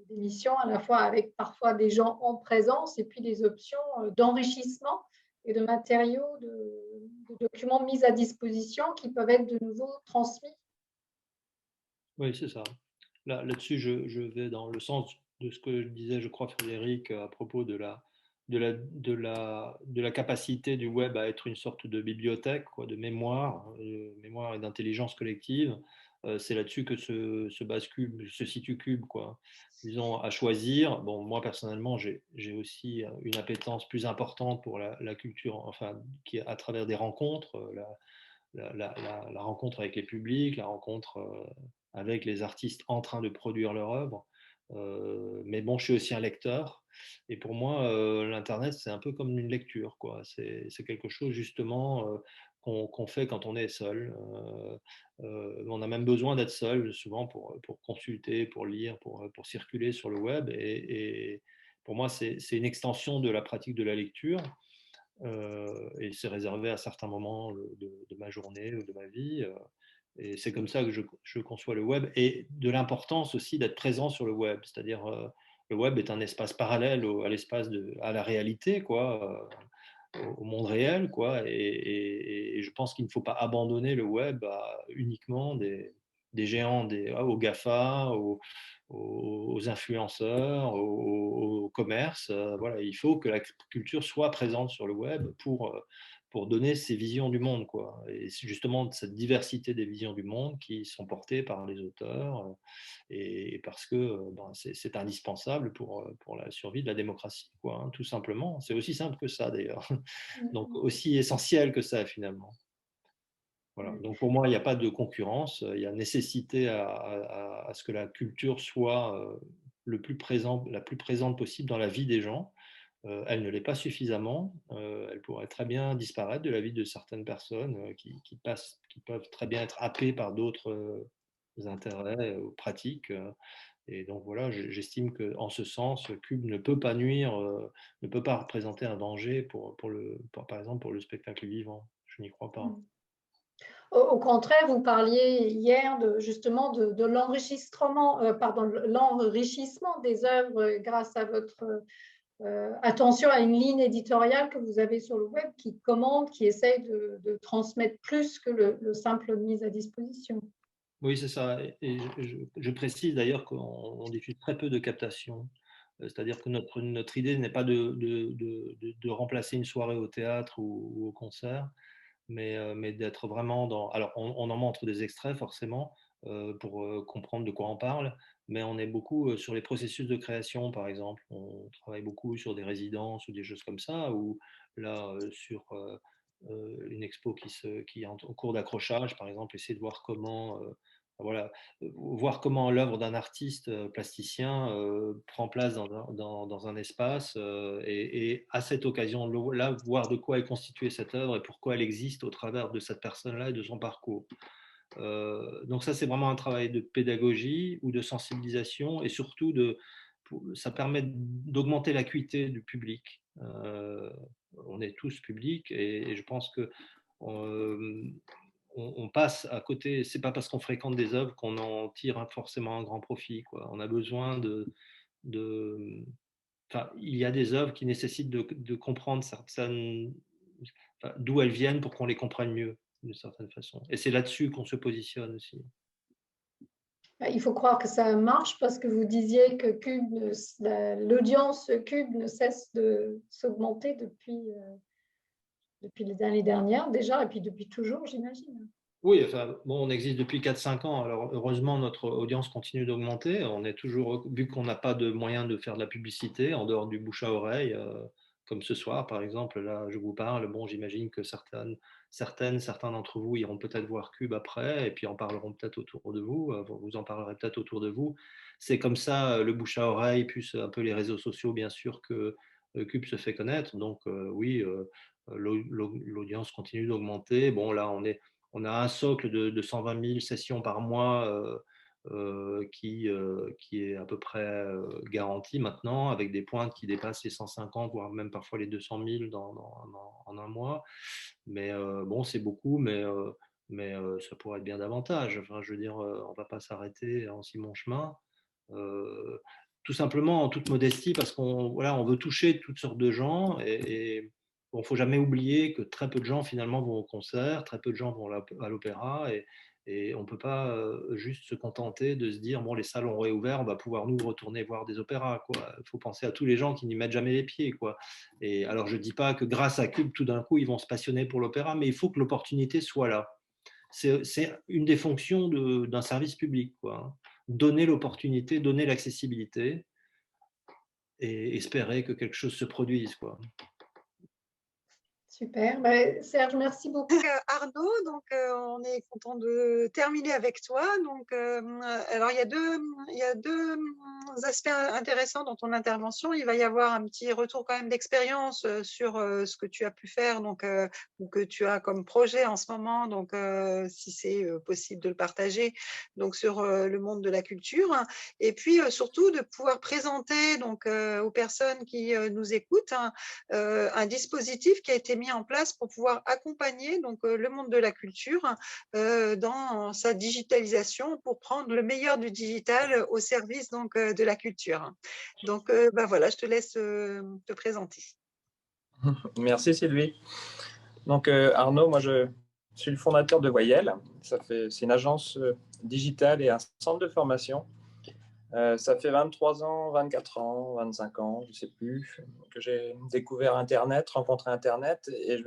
d'émissions, à la fois avec parfois des gens en présence et puis des options d'enrichissement et de matériaux, de documents mis à disposition qui peuvent être de nouveau transmis. Oui, c'est ça. Là-dessus, je vais dans le sens de ce que disait, je crois, Frédéric, à propos de la capacité du web à être une sorte de bibliothèque, quoi, de mémoire, mémoire et d'intelligence collective. C'est là-dessus que se base Cube, se situe Cube, quoi. Disons, à choisir. Bon, moi, personnellement, j'ai aussi une appétence plus importante pour la culture, enfin, qui à travers des rencontres, la rencontre avec les publics, la rencontre avec les artistes en train de produire leur œuvre. Mais bon, je suis aussi un lecteur. Et pour moi, l'Internet, c'est un peu comme une lecture, quoi. C'est quelque chose, justement, qu'on fait quand on est seul. On a même besoin d'être seul, souvent, pour consulter, pour lire, pour circuler sur le web. Et pour moi, c'est une extension de la pratique de la lecture. Et c'est réservé à certains moments de ma journée ou de ma vie. Et c'est comme ça que je conçois le web et de l'importance aussi d'être présent sur le web. C'est-à-dire, le web est un espace parallèle à la réalité, quoi, au monde réel, quoi. Et je pense qu'il ne faut pas abandonner le web à uniquement des géants, aux GAFA, aux influenceurs, au commerce. Voilà, il faut que la culture soit présente sur le web pour donner ces visions du monde, quoi. Et c'est justement cette diversité des visions du monde qui sont portées par les auteurs et parce que ben, c'est indispensable pour la survie de la démocratie, quoi, hein, tout simplement. C'est aussi simple que ça, d'ailleurs. Donc, aussi essentiel que ça, finalement. Voilà. Donc, pour moi, il n'y a pas de concurrence. Il y a nécessité à ce que la culture soit la plus présente possible dans la vie des gens. Elle ne l'est pas suffisamment. Elle pourrait très bien disparaître de la vie de certaines personnes qui peuvent très bien être happées par d'autres intérêts ou pratiques. Et donc voilà, j'estime qu'en ce sens, Cube ne peut pas nuire, ne peut pas représenter un danger par exemple pour le spectacle vivant. Je n'y crois pas. Au contraire, vous parliez hier justement de l'enrichissement, l'enrichissement des œuvres grâce à votre attention à une ligne éditoriale que vous avez sur le web qui commande, qui essaye de transmettre plus que le simple mise à disposition. Oui, c'est ça. Et je précise d'ailleurs qu'on diffuse très peu de captations. C'est-à-dire que notre idée n'est pas de remplacer une soirée au théâtre ou au concert, mais d'être vraiment dans… Alors, on en montre des extraits forcément pour comprendre de quoi on parle, mais on est beaucoup sur les processus de création, par exemple. On travaille beaucoup sur des résidences ou des choses comme ça, ou là, sur une expo qui est en cours d'accrochage, par exemple, essayer de voir comment… voilà, voir comment l'œuvre d'un artiste plasticien prend place dans un espace et à cette occasion là voir de quoi est constituée cette œuvre et pourquoi elle existe au travers de cette personne-là et de son parcours. Donc ça c'est vraiment un travail de pédagogie ou de sensibilisation et surtout ça permet d'augmenter l'acuité du public. On est tous publics et je pense que on passe à côté, c'est pas parce qu'on fréquente des œuvres qu'on en tire forcément un grand profit, quoi. On a besoin de enfin, il y a des œuvres qui nécessitent de comprendre certaines, enfin, d'où elles viennent pour qu'on les comprenne mieux, d'une certaine façon. Et c'est là-dessus qu'on se positionne aussi. Il faut croire que ça marche parce que vous disiez que l'audience Cube ne cesse de s'augmenter depuis les années dernières déjà et puis depuis toujours, j'imagine. Oui, enfin, bon, on existe depuis 4-5 ans, alors heureusement notre audience continue d'augmenter. On est toujours, vu qu'on n'a pas de moyens de faire de la publicité en dehors du bouche à oreille, comme ce soir par exemple, là je vous parle, bon, j'imagine que certains d'entre vous iront peut-être voir Cube après et puis en parleront peut-être autour de vous, vous en parlerez peut-être autour de vous. C'est comme ça, le bouche à oreille, plus un peu les réseaux sociaux bien sûr que Cube se fait connaître. Donc oui, l'audience continue d'augmenter. Bon là on a un socle de 120 000 sessions par mois qui est à peu près garantie maintenant, avec des pointes qui dépassent les 150, voire même parfois les 200 000 en un mois. Mais bon, c'est beaucoup, mais ça pourrait être bien davantage. Enfin, je veux dire, on ne va pas s'arrêter en si bon chemin. Tout simplement en toute modestie, parce qu'on on veut toucher toutes sortes de gens et bon, il ne faut jamais oublier que très peu de gens finalement vont au concert, très peu de gens vont à l'opéra et on ne peut pas juste se contenter de se dire bon, les salles ont réouvert, on va pouvoir nous retourner voir des opéras. Il faut penser à tous les gens qui n'y mettent jamais les pieds. Et alors je ne dis pas que grâce à Cube, tout d'un coup, ils vont se passionner pour l'opéra, mais il faut que l'opportunité soit là. C'est une des fonctions d'un service public. Donner l'opportunité, donner l'accessibilité et espérer que quelque chose se produise. Super. Serge, merci beaucoup. Arnaud, donc on est content de terminer avec toi. Donc, alors il y a deux aspects intéressants dans ton intervention. Il va y avoir un petit retour quand même d'expérience sur ce que tu as pu faire, donc ou que tu as comme projet en ce moment. Donc, si c'est possible de le partager, donc sur le monde de la culture. Et puis surtout de pouvoir présenter donc aux personnes qui nous écoutent un dispositif qui a été mis en place pour pouvoir accompagner donc le monde de la culture dans sa digitalisation pour prendre le meilleur du digital au service donc de la culture. Donc voilà, je te laisse te présenter. Merci Sylvie. Donc Arnaud, moi je suis le fondateur de Voyelle. C'est une agence digitale et un centre de formation. Ça fait 23 ans, 24 ans, 25 ans, je ne sais plus, que j'ai découvert Internet, rencontré Internet, et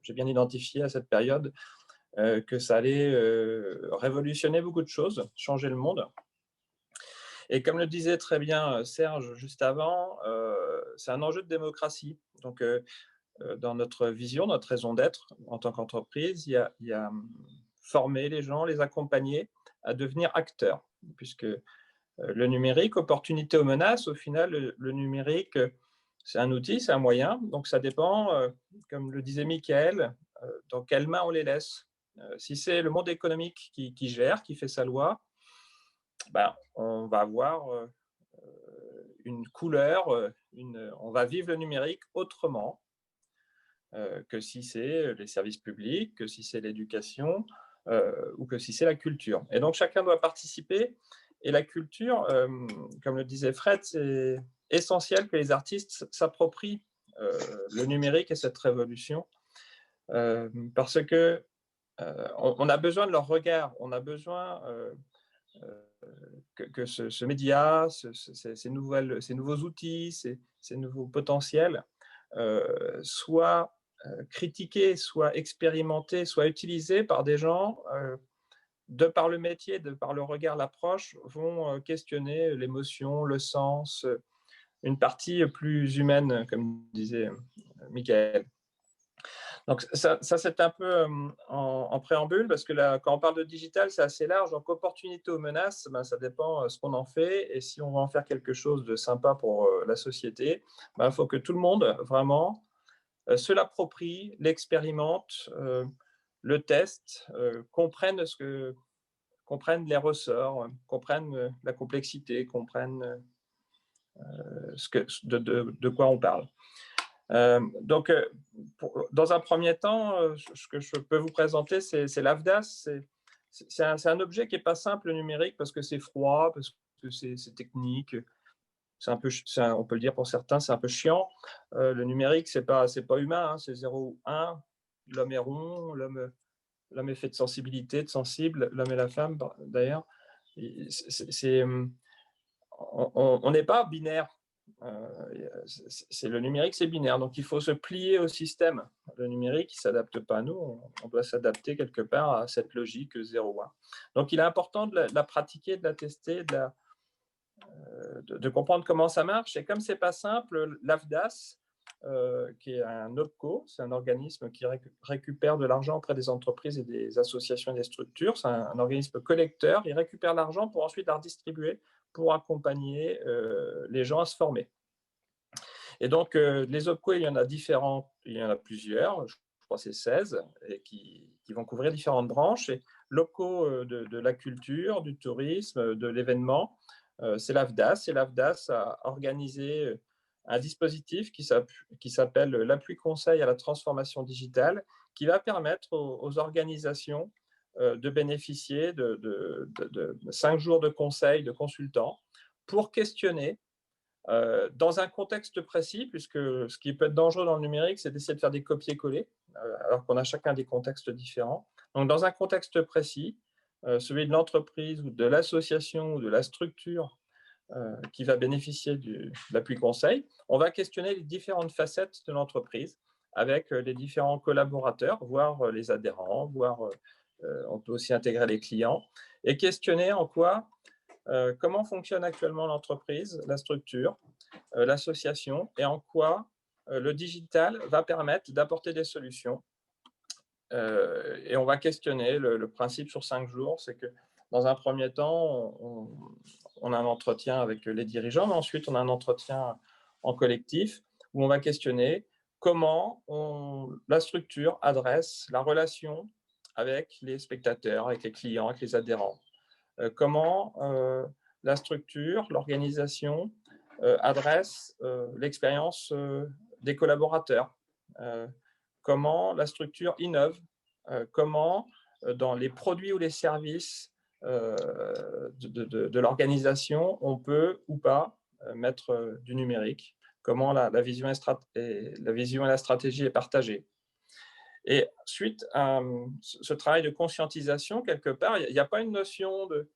j'ai bien identifié à cette période que ça allait révolutionner beaucoup de choses, changer le monde. Et comme le disait très bien Serge juste avant, c'est un enjeu de démocratie. Donc, dans notre vision, notre raison d'être en tant qu'entreprise, il y a former les gens, les accompagner à devenir acteurs, puisque le numérique, opportunité ou menace, au final, le numérique, c'est un outil, c'est un moyen. Donc, ça dépend, comme le disait Michael, dans quelles mains on les laisse. Si c'est le monde économique qui gère, qui fait sa loi, on va avoir une couleur, on va vivre le numérique autrement que si c'est les services publics, que si c'est l'éducation ou que si c'est la culture. Et donc, chacun doit participer. Et la culture, comme le disait Fred, c'est essentiel que les artistes s'approprient le numérique et cette révolution parce que on a besoin de leur regard, on a besoin que ce média, ces nouveaux outils, ces nouveaux potentiels soient critiqués, soient expérimentés, soient utilisés par des gens de par le métier, de par le regard, l'approche, vont questionner l'émotion, le sens, une partie plus humaine, comme disait Michael. Donc ça c'est un peu en préambule, parce que là, quand on parle de digital, c'est assez large. Donc opportunité ou menace, ça dépend ce qu'on en fait. Et si on va en faire quelque chose de sympa pour la société, il faut que tout le monde vraiment se l'approprie, l'expérimente, le teste, comprenne les ressorts, comprennent la complexité, comprennent de quoi on parle. Donc, dans un premier temps, ce que je peux vous présenter, c'est l'AFDAS. C'est un objet qui n'est pas simple, le numérique, parce que c'est froid, parce que c'est technique. On peut le dire pour certains, c'est un peu chiant. Le numérique, c'est pas humain, hein, c'est 0 ou 1. L'homme est rond, l'homme est fait de sensibilité, de sensible, l'homme et la femme, d'ailleurs. On n'est pas binaire. Le numérique, c'est binaire. Donc, il faut se plier au système. Le numérique, il ne s'adapte pas à nous. On doit s'adapter quelque part à cette logique 0-1. Donc, il est important de la pratiquer, de la tester, de comprendre comment ça marche. Et comme ce n'est pas simple, l'AFDAS, qui est un OPCO, c'est un organisme qui récupère de l'argent auprès des entreprises et des associations et des structures. C'est un organisme collecteur. Il récupère l'argent pour ensuite la redistribuer pour accompagner les gens à se former. Et donc, les OPCO, il y en a plusieurs. Je crois que c'est 16, et qui vont couvrir différentes branches. Et locaux de la culture, du tourisme, de l'événement, c'est l'AFDAS. Et l'AFDAS a organisé un dispositif qui s'appelle l'appui conseil à la transformation digitale, qui va permettre aux organisations de bénéficier de 5 jours de conseils de consultants pour questionner dans un contexte précis, puisque ce qui peut être dangereux dans le numérique, c'est d'essayer de faire des copier-coller, alors qu'on a chacun des contextes différents. Donc, dans un contexte précis, celui de l'entreprise ou de l'association ou de la structure qui va bénéficier de l'appui conseil, on va questionner les différentes facettes de l'entreprise avec les différents collaborateurs, voire les adhérents, voire on peut aussi intégrer les clients, et questionner en quoi, comment fonctionne actuellement l'entreprise, la structure, l'association, et en quoi le digital va permettre d'apporter des solutions. Et on va questionner le principe sur 5 jours, c'est que dans un premier temps, on a un entretien avec les dirigeants, mais ensuite on a un entretien en collectif où on va questionner comment la structure adresse la relation avec les spectateurs, avec les clients, avec les adhérents. Comment la structure, l'organisation adresse l'expérience des collaborateurs. Comment la structure innove, comment dans les produits ou les services de l'organisation, on peut ou pas mettre du numérique, comment la vision et la stratégie est partagée. Et suite à ce travail de conscientisation, quelque part, il n'y a pas une notion de...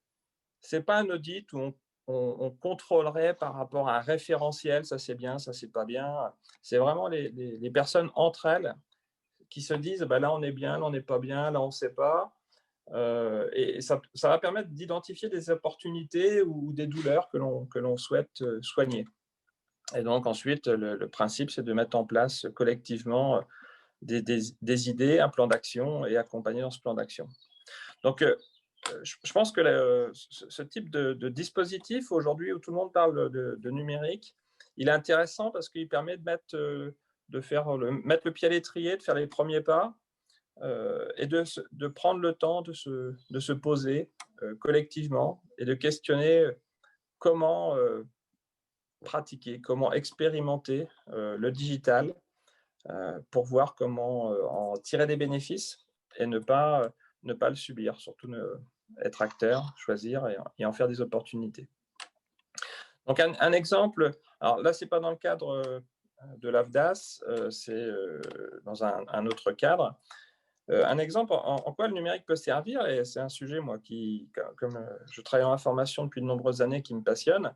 Ce n'est pas un audit où on contrôlerait par rapport à un référentiel, ça c'est bien, ça c'est pas bien. C'est vraiment les personnes entre elles qui se disent bah, là on est bien, là on n'est pas bien, là on ne sait pas. Et ça va permettre d'identifier des opportunités ou des douleurs que l'on souhaite soigner. Et donc ensuite, le principe, c'est de mettre en place collectivement des idées, un plan d'action et accompagner dans ce plan d'action. Donc, je pense que ce type de dispositif, aujourd'hui où tout le monde parle de numérique, il est intéressant parce qu'il permet de mettre le pied à l'étrier, de faire les premiers pas et de prendre le temps de se poser collectivement et de questionner comment pratiquer, comment expérimenter le digital pour voir comment en tirer des bénéfices et ne pas le subir, surtout être acteur, choisir et en faire des opportunités. Donc un exemple, alors là c'est pas dans le cadre de l'AFDAS, c'est dans un autre cadre. Un exemple en quoi le numérique peut servir, et c'est un sujet moi qui, comme je travaille en information depuis de nombreuses années, qui me passionne,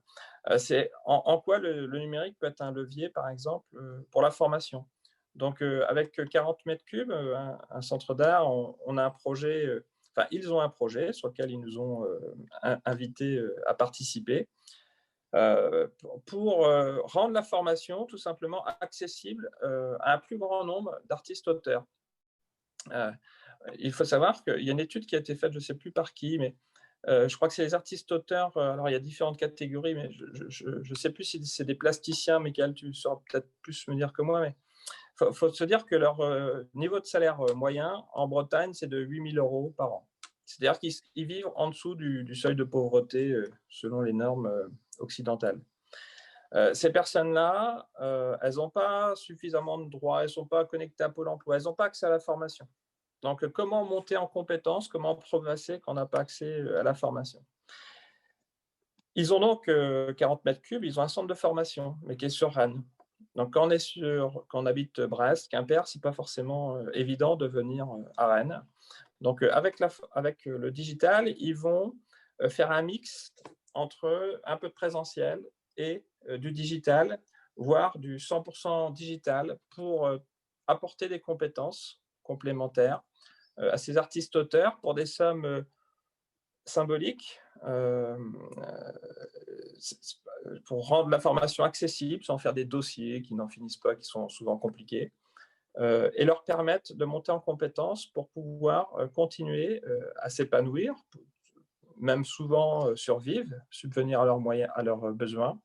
c'est en quoi le numérique peut être un levier, par exemple, pour la formation. Donc, avec 40 mètres cubes, un centre d'art, on a un projet, ils ont un projet sur lequel ils nous ont invités à participer pour rendre la formation tout simplement accessible à un plus grand nombre d'artistes-auteurs. Il faut savoir qu'il y a une étude qui a été faite, je ne sais plus par qui, mais je crois que c'est les artistes-auteurs. Alors, il y a différentes catégories, mais je ne sais plus si c'est des plasticiens. Michael, tu sauras peut-être plus me dire que moi, mais il faut se dire que leur niveau de salaire moyen en Bretagne, c'est de 8 000 € par an. C'est-à-dire qu'ils vivent en dessous du seuil de pauvreté selon les normes occidentales. Ces personnes-là, elles n'ont pas suffisamment de droits, elles ne sont pas connectées à Pôle emploi, elles n'ont pas accès à la formation. Donc, comment monter en compétences, comment progresser quand on n'a pas accès à la formation? Ils ont donc 40 mètres cubes, ils ont un centre de formation, mais qui est sur Rennes. Donc, quand on habite Brest, Quimper, ce n'est pas forcément évident de venir à Rennes. Donc, avec le digital, ils vont faire un mix entre un peu de présentiel et du digital, voire du 100% digital pour apporter des compétences complémentaires à ces artistes-auteurs pour des sommes symboliques, pour rendre la formation accessible sans faire des dossiers qui n'en finissent pas, qui sont souvent compliqués, et leur permettre de monter en compétences pour pouvoir continuer à s'épanouir, même souvent survivre, subvenir à leurs moyens, à leurs besoins,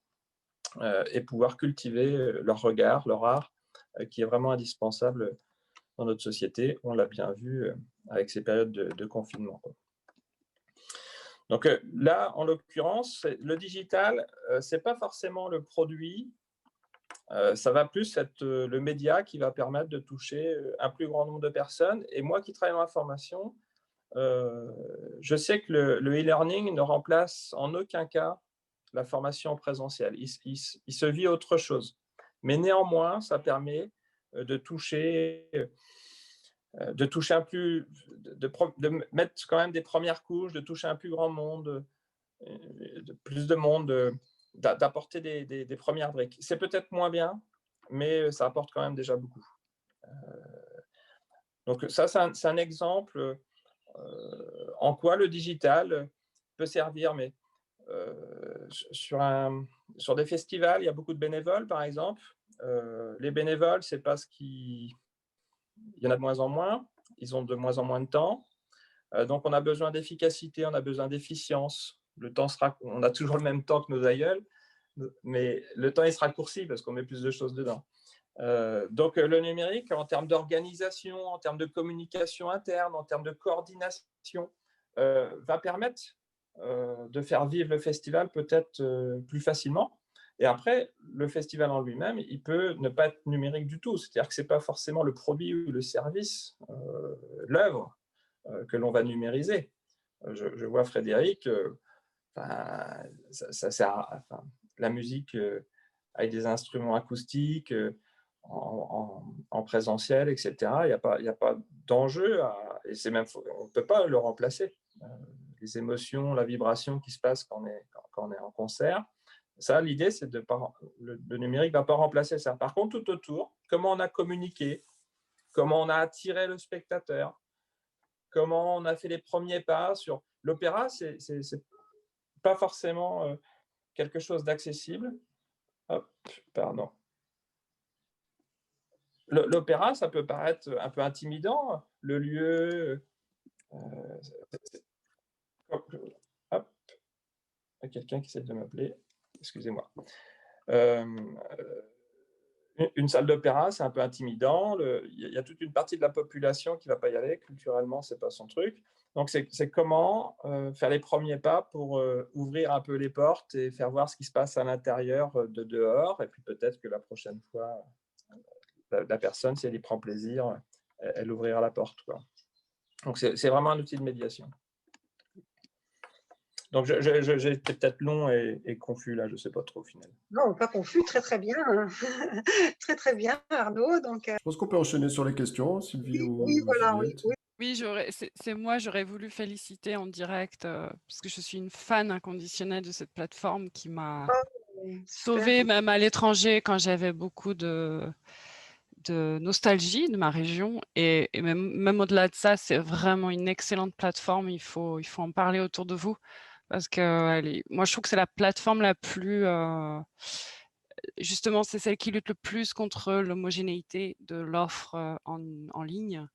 et pouvoir cultiver leur regard, leur art, qui est vraiment indispensable dans notre société. On l'a bien vu avec ces périodes de confinement, quoi. Donc là, en l'occurrence, le digital, ce n'est pas forcément le produit, ça va plus être le média qui va permettre de toucher un plus grand nombre de personnes. Et moi qui travaille dans la formation, je sais que le e-learning ne remplace en aucun cas la formation en présentiel. Il se vit autre chose. Mais néanmoins, ça permet de toucher un plus, de mettre quand même des premières couches, de toucher un plus grand monde, plus de monde, d'apporter des premières briques. C'est peut-être moins bien, mais ça apporte quand même déjà beaucoup. Donc ça, c'est un exemple en quoi le digital peut servir, mais sur des festivals, il y a beaucoup de bénévoles, par exemple. Les bénévoles, c'est parce qu'il y en a de moins en moins, ils ont de moins en moins de temps. Donc, on a besoin d'efficacité, on a besoin d'efficience. On a toujours le même temps que nos aïeuls, mais le temps, il se raccourcit parce qu'on met plus de choses dedans. Donc, le numérique, en termes d'organisation, en termes de communication interne, en termes de coordination, va permettre de faire vivre le festival peut-être plus facilement. Et après, le festival en lui-même, il peut ne pas être numérique du tout. C'est-à-dire que ce n'est pas forcément le produit ou le service, l'œuvre, que l'on va numériser. Je vois Frédéric, ça sert la musique avec des instruments acoustiques, en présentiel, etc. Il n'y a pas d'enjeu, et on ne peut pas le remplacer. Les émotions, la vibration qui se passe quand on est en concert, ça, l'idée, c'est le numérique ne va pas remplacer ça. Par contre, tout autour, comment on a communiqué, comment on a attiré le spectateur, comment on a fait les premiers pas sur l'opéra, c'est pas forcément quelque chose d'accessible. Hop, pardon. L'opéra, ça peut paraître un peu intimidant, le lieu. Hop, il y a quelqu'un qui essaie de m'appeler, excusez-moi. Une salle d'opéra, c'est un peu intimidant. Il y a toute une partie de la population qui ne va pas y aller. Culturellement, ce n'est pas son truc. Donc, c'est comment faire les premiers pas pour ouvrir un peu les portes et faire voir ce qui se passe à l'intérieur de dehors. Et puis peut-être que la prochaine fois, la personne, si elle y prend plaisir, elle ouvrira la porte, quoi. Donc, c'est vraiment un outil de médiation. Donc, j'ai été peut-être long et confus, là, je ne sais pas trop, au final. Non, pas confus, très très bien. Très très bien, Arnaud. Donc, Je pense qu'on peut enchaîner sur les questions, Sylvie ou voilà, Juliette. Oui, c'est moi, j'aurais voulu féliciter en direct parce que je suis une fan inconditionnelle de cette plateforme qui m'a sauvée même à l'étranger quand j'avais beaucoup de nostalgie de ma région et même au-delà de ça, c'est vraiment une excellente plateforme. Il faut en parler autour de vous parce que moi, je trouve que c'est la plateforme la plus justement, c'est celle qui lutte le plus contre l'homogénéité de l'offre en ligne.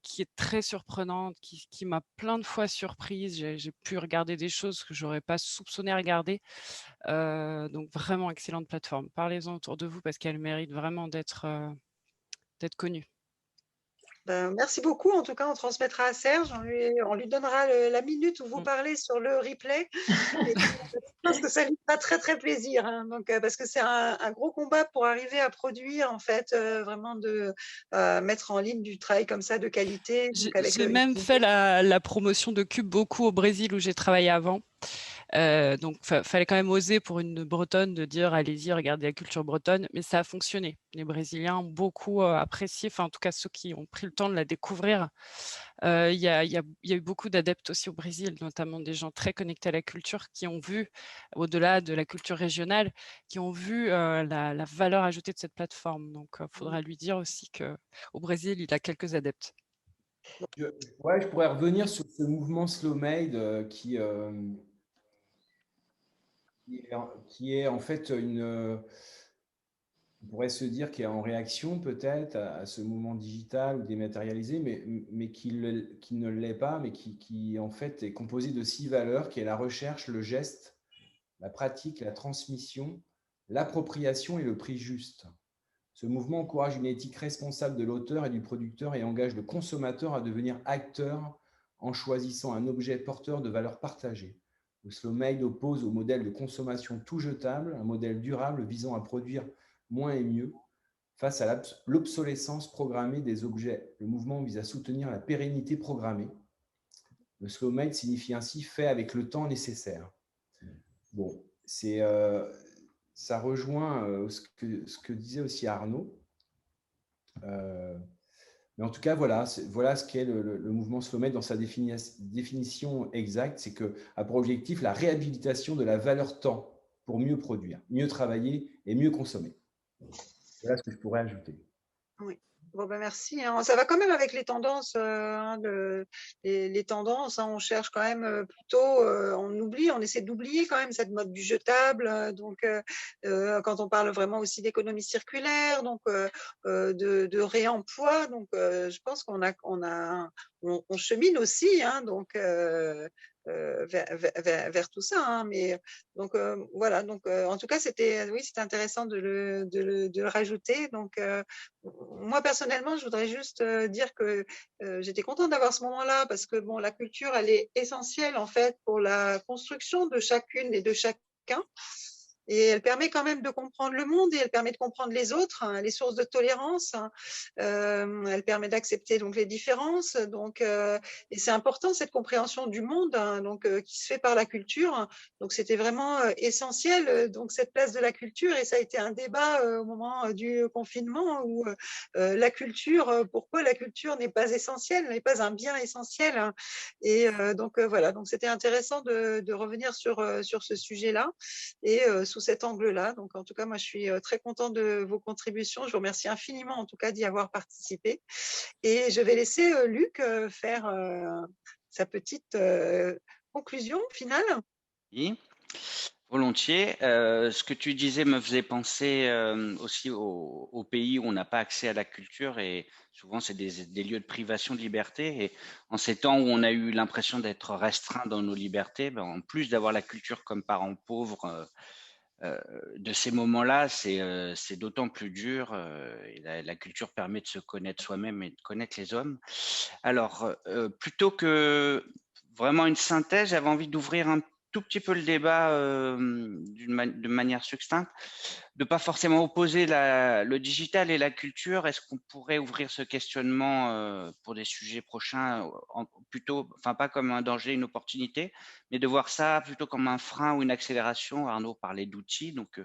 Qui est très surprenante, qui m'a plein de fois surprise. J'ai pu regarder des choses que j'aurais pas soupçonné regarder. Donc vraiment excellente plateforme. Parlez-en autour de vous parce qu'elle mérite vraiment d'être connue. Ben, merci beaucoup. En tout cas, on transmettra à Serge. On lui donnera la minute où vous parlez sur le replay. Et je pense que ça lui fera très, très plaisir. Hein. Donc, parce que c'est un gros combat pour arriver à produire, en fait, vraiment de mettre en ligne du travail comme ça de qualité. J'ai même fait la promotion de Cube beaucoup au Brésil où j'ai travaillé avant. Donc, fallait quand même oser pour une Bretonne de dire allez-y, regardez la culture bretonne, mais ça a fonctionné. Les Brésiliens ont beaucoup apprécié, enfin en tout cas ceux qui ont pris le temps de la découvrir. Il y a eu beaucoup d'adeptes aussi au Brésil, notamment des gens très connectés à la culture qui ont vu, au-delà de la culture régionale, qui ont vu la valeur ajoutée de cette plateforme. Donc, il faudra lui dire aussi qu'au Brésil, il a quelques adeptes. Je pourrais revenir sur ce mouvement Slow Made qui est en fait on pourrait se dire qu'il est en réaction peut-être à ce mouvement digital ou dématérialisé, mais qui ne l'est pas, mais qui en fait est composé de 6 valeurs, qui est la recherche, le geste, la pratique, la transmission, l'appropriation et le prix juste. Ce mouvement encourage une éthique responsable de l'auteur et du producteur et engage le consommateur à devenir acteur en choisissant un objet porteur de valeurs partagées. Le slow made oppose au modèle de consommation tout jetable un modèle durable visant à produire moins et mieux. Face à l'obsolescence programmée des objets, le mouvement vise à soutenir la pérennité programmée. Le slow made signifie ainsi fait avec le temps nécessaire. Bon, ça rejoint ce que disait aussi Arnaud. Mais en tout cas, voilà ce qu'est le mouvement slow made dans sa définition exacte. C'est que a pour objectif la réhabilitation de la valeur temps pour mieux produire, mieux travailler et mieux consommer. Voilà ce que je pourrais ajouter. Oui. Bon, ben merci. Hein. Ça va quand même avec les tendances. Les tendances, hein, on cherche quand même plutôt, on essaie d'oublier quand même cette mode du jetable. Quand on parle vraiment aussi d'économie circulaire, donc de réemploi, donc je pense qu'on chemine aussi, hein, donc vers tout ça. Hein, mais donc voilà. Donc en tout cas, c'était intéressant de le rajouter. Donc moi, personnellement, je voudrais juste dire que j'étais contente d'avoir ce moment-là parce que bon, la culture, elle est essentielle en fait pour la construction de chacune et de chacun. Et elle permet quand même de comprendre le monde et elle permet de comprendre les autres, hein, les sources de tolérance. Hein. Elle permet d'accepter donc les différences. Donc, et c'est important cette compréhension du monde, hein, donc qui se fait par la culture. Donc, c'était vraiment essentiel. Donc, cette place de la culture et ça a été un débat au moment du confinement où la culture, pourquoi la culture n'est pas essentielle, n'est pas un bien essentiel. Hein. Et donc voilà. Donc, c'était intéressant de revenir sur ce sujet-là et sous cet angle-là. Donc, en tout cas, moi, je suis très contente de vos contributions. Je vous remercie infiniment, en tout cas, d'y avoir participé. Et je vais laisser Luc faire sa petite conclusion finale. Oui, volontiers. Ce que tu disais me faisait penser aussi aux pays où on n'a pas accès à la culture et souvent c'est des lieux de privation de liberté. Et en ces temps où on a eu l'impression d'être restreint dans nos libertés, ben, en plus d'avoir la culture comme parent pauvre de ces moments-là, c'est d'autant plus dur. Et la culture permet de se connaître soi-même et de connaître les hommes. Alors, plutôt que vraiment une synthèse, j'avais envie d'ouvrir un tout petit peu le débat de manière succincte, de pas forcément opposer le digital et la culture. Est-ce qu'on pourrait ouvrir ce questionnement pour des sujets prochains, plutôt, enfin pas comme un danger, une opportunité, mais de voir ça plutôt comme un frein ou une accélération. Arnaud parlait d'outils, donc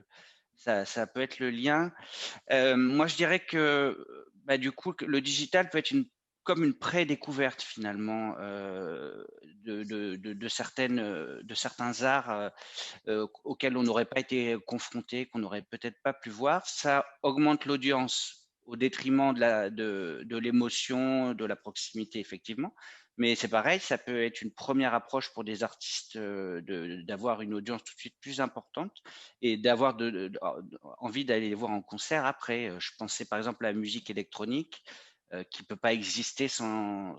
ça peut être le lien. Moi, je dirais que bah, du coup, le digital peut être comme une pré-découverte finalement de certains arts auxquels on n'aurait pas été confronté, qu'on n'aurait peut-être pas pu voir. Ça augmente l'audience au détriment de l'émotion, de la proximité, effectivement. Mais c'est pareil, ça peut être une première approche pour des artistes d'avoir une audience tout de suite plus importante et d'avoir envie d'aller les voir en concert après. Je pensais par exemple à la musique électronique qui ne peut pas exister sans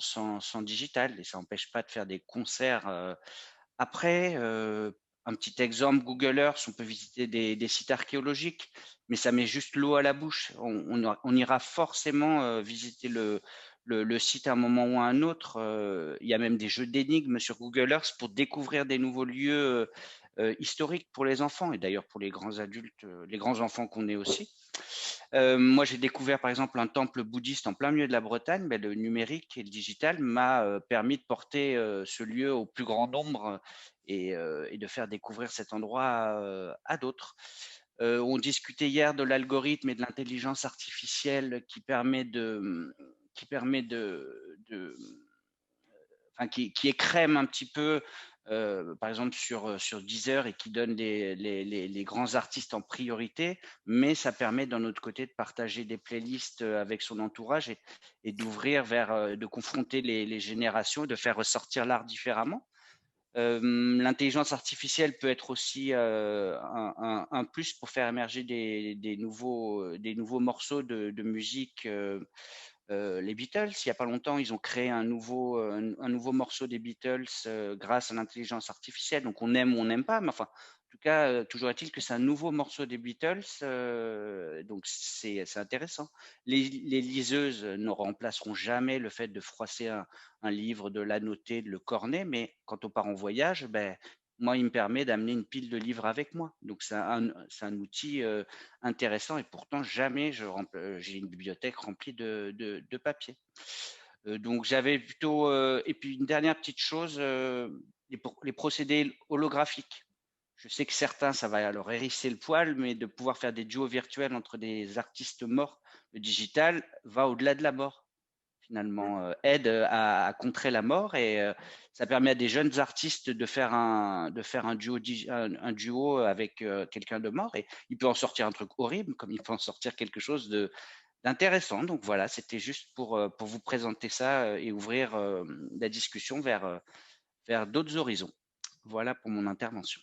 digital et ça n'empêche pas de faire des concerts après. Un petit exemple, Google Earth, on peut visiter des sites archéologiques, mais ça met juste l'eau à la bouche. On ira forcément visiter le site à un moment ou à un autre. Il y a même des jeux d'énigmes sur Google Earth pour découvrir des nouveaux lieux historiques pour les enfants et d'ailleurs pour les grands adultes, les grands enfants qu'on est aussi. Moi, j'ai découvert par exemple un temple bouddhiste en plein milieu de la Bretagne. Mais le numérique et le digital m'a permis de porter ce lieu au plus grand nombre et de faire découvrir cet endroit à d'autres. On discutait hier de l'algorithme et de l'intelligence artificielle qui permet qui écrème un petit peu, par exemple sur Deezer et qui donne les grands artistes en priorité, mais ça permet d'un autre côté de partager des playlists avec son entourage et d'ouvrir de confronter les générations, de faire ressortir l'art différemment. L'intelligence artificielle peut être aussi un plus pour faire émerger des nouveaux morceaux de musique. Les Beatles, il n'y a pas longtemps, ils ont créé un nouveau morceau des Beatles grâce à l'intelligence artificielle. Donc on aime ou on n'aime pas, mais enfin, tout cas, toujours est-il que c'est un nouveau morceau des Beatles, donc c'est intéressant. Les liseuses ne remplaceront jamais le fait de froisser un livre, de l'annoter, de le corner, mais quand on part en voyage, ben, moi, il me permet d'amener une pile de livres avec moi. Donc c'est un outil intéressant et pourtant jamais j'ai une bibliothèque remplie de papier. Donc j'avais plutôt… et puis une dernière petite chose, les procédés holographiques. Je sais que certains, ça va leur hérisser le poil, mais de pouvoir faire des duos virtuels entre des artistes morts, le digital va au-delà de la mort, finalement, aide à contrer la mort et ça permet à des jeunes artistes de faire un duo avec quelqu'un de mort et il peut en sortir un truc horrible comme il peut en sortir quelque chose d'intéressant. Donc voilà, c'était juste pour vous présenter ça et ouvrir la discussion vers d'autres horizons. Voilà pour mon intervention.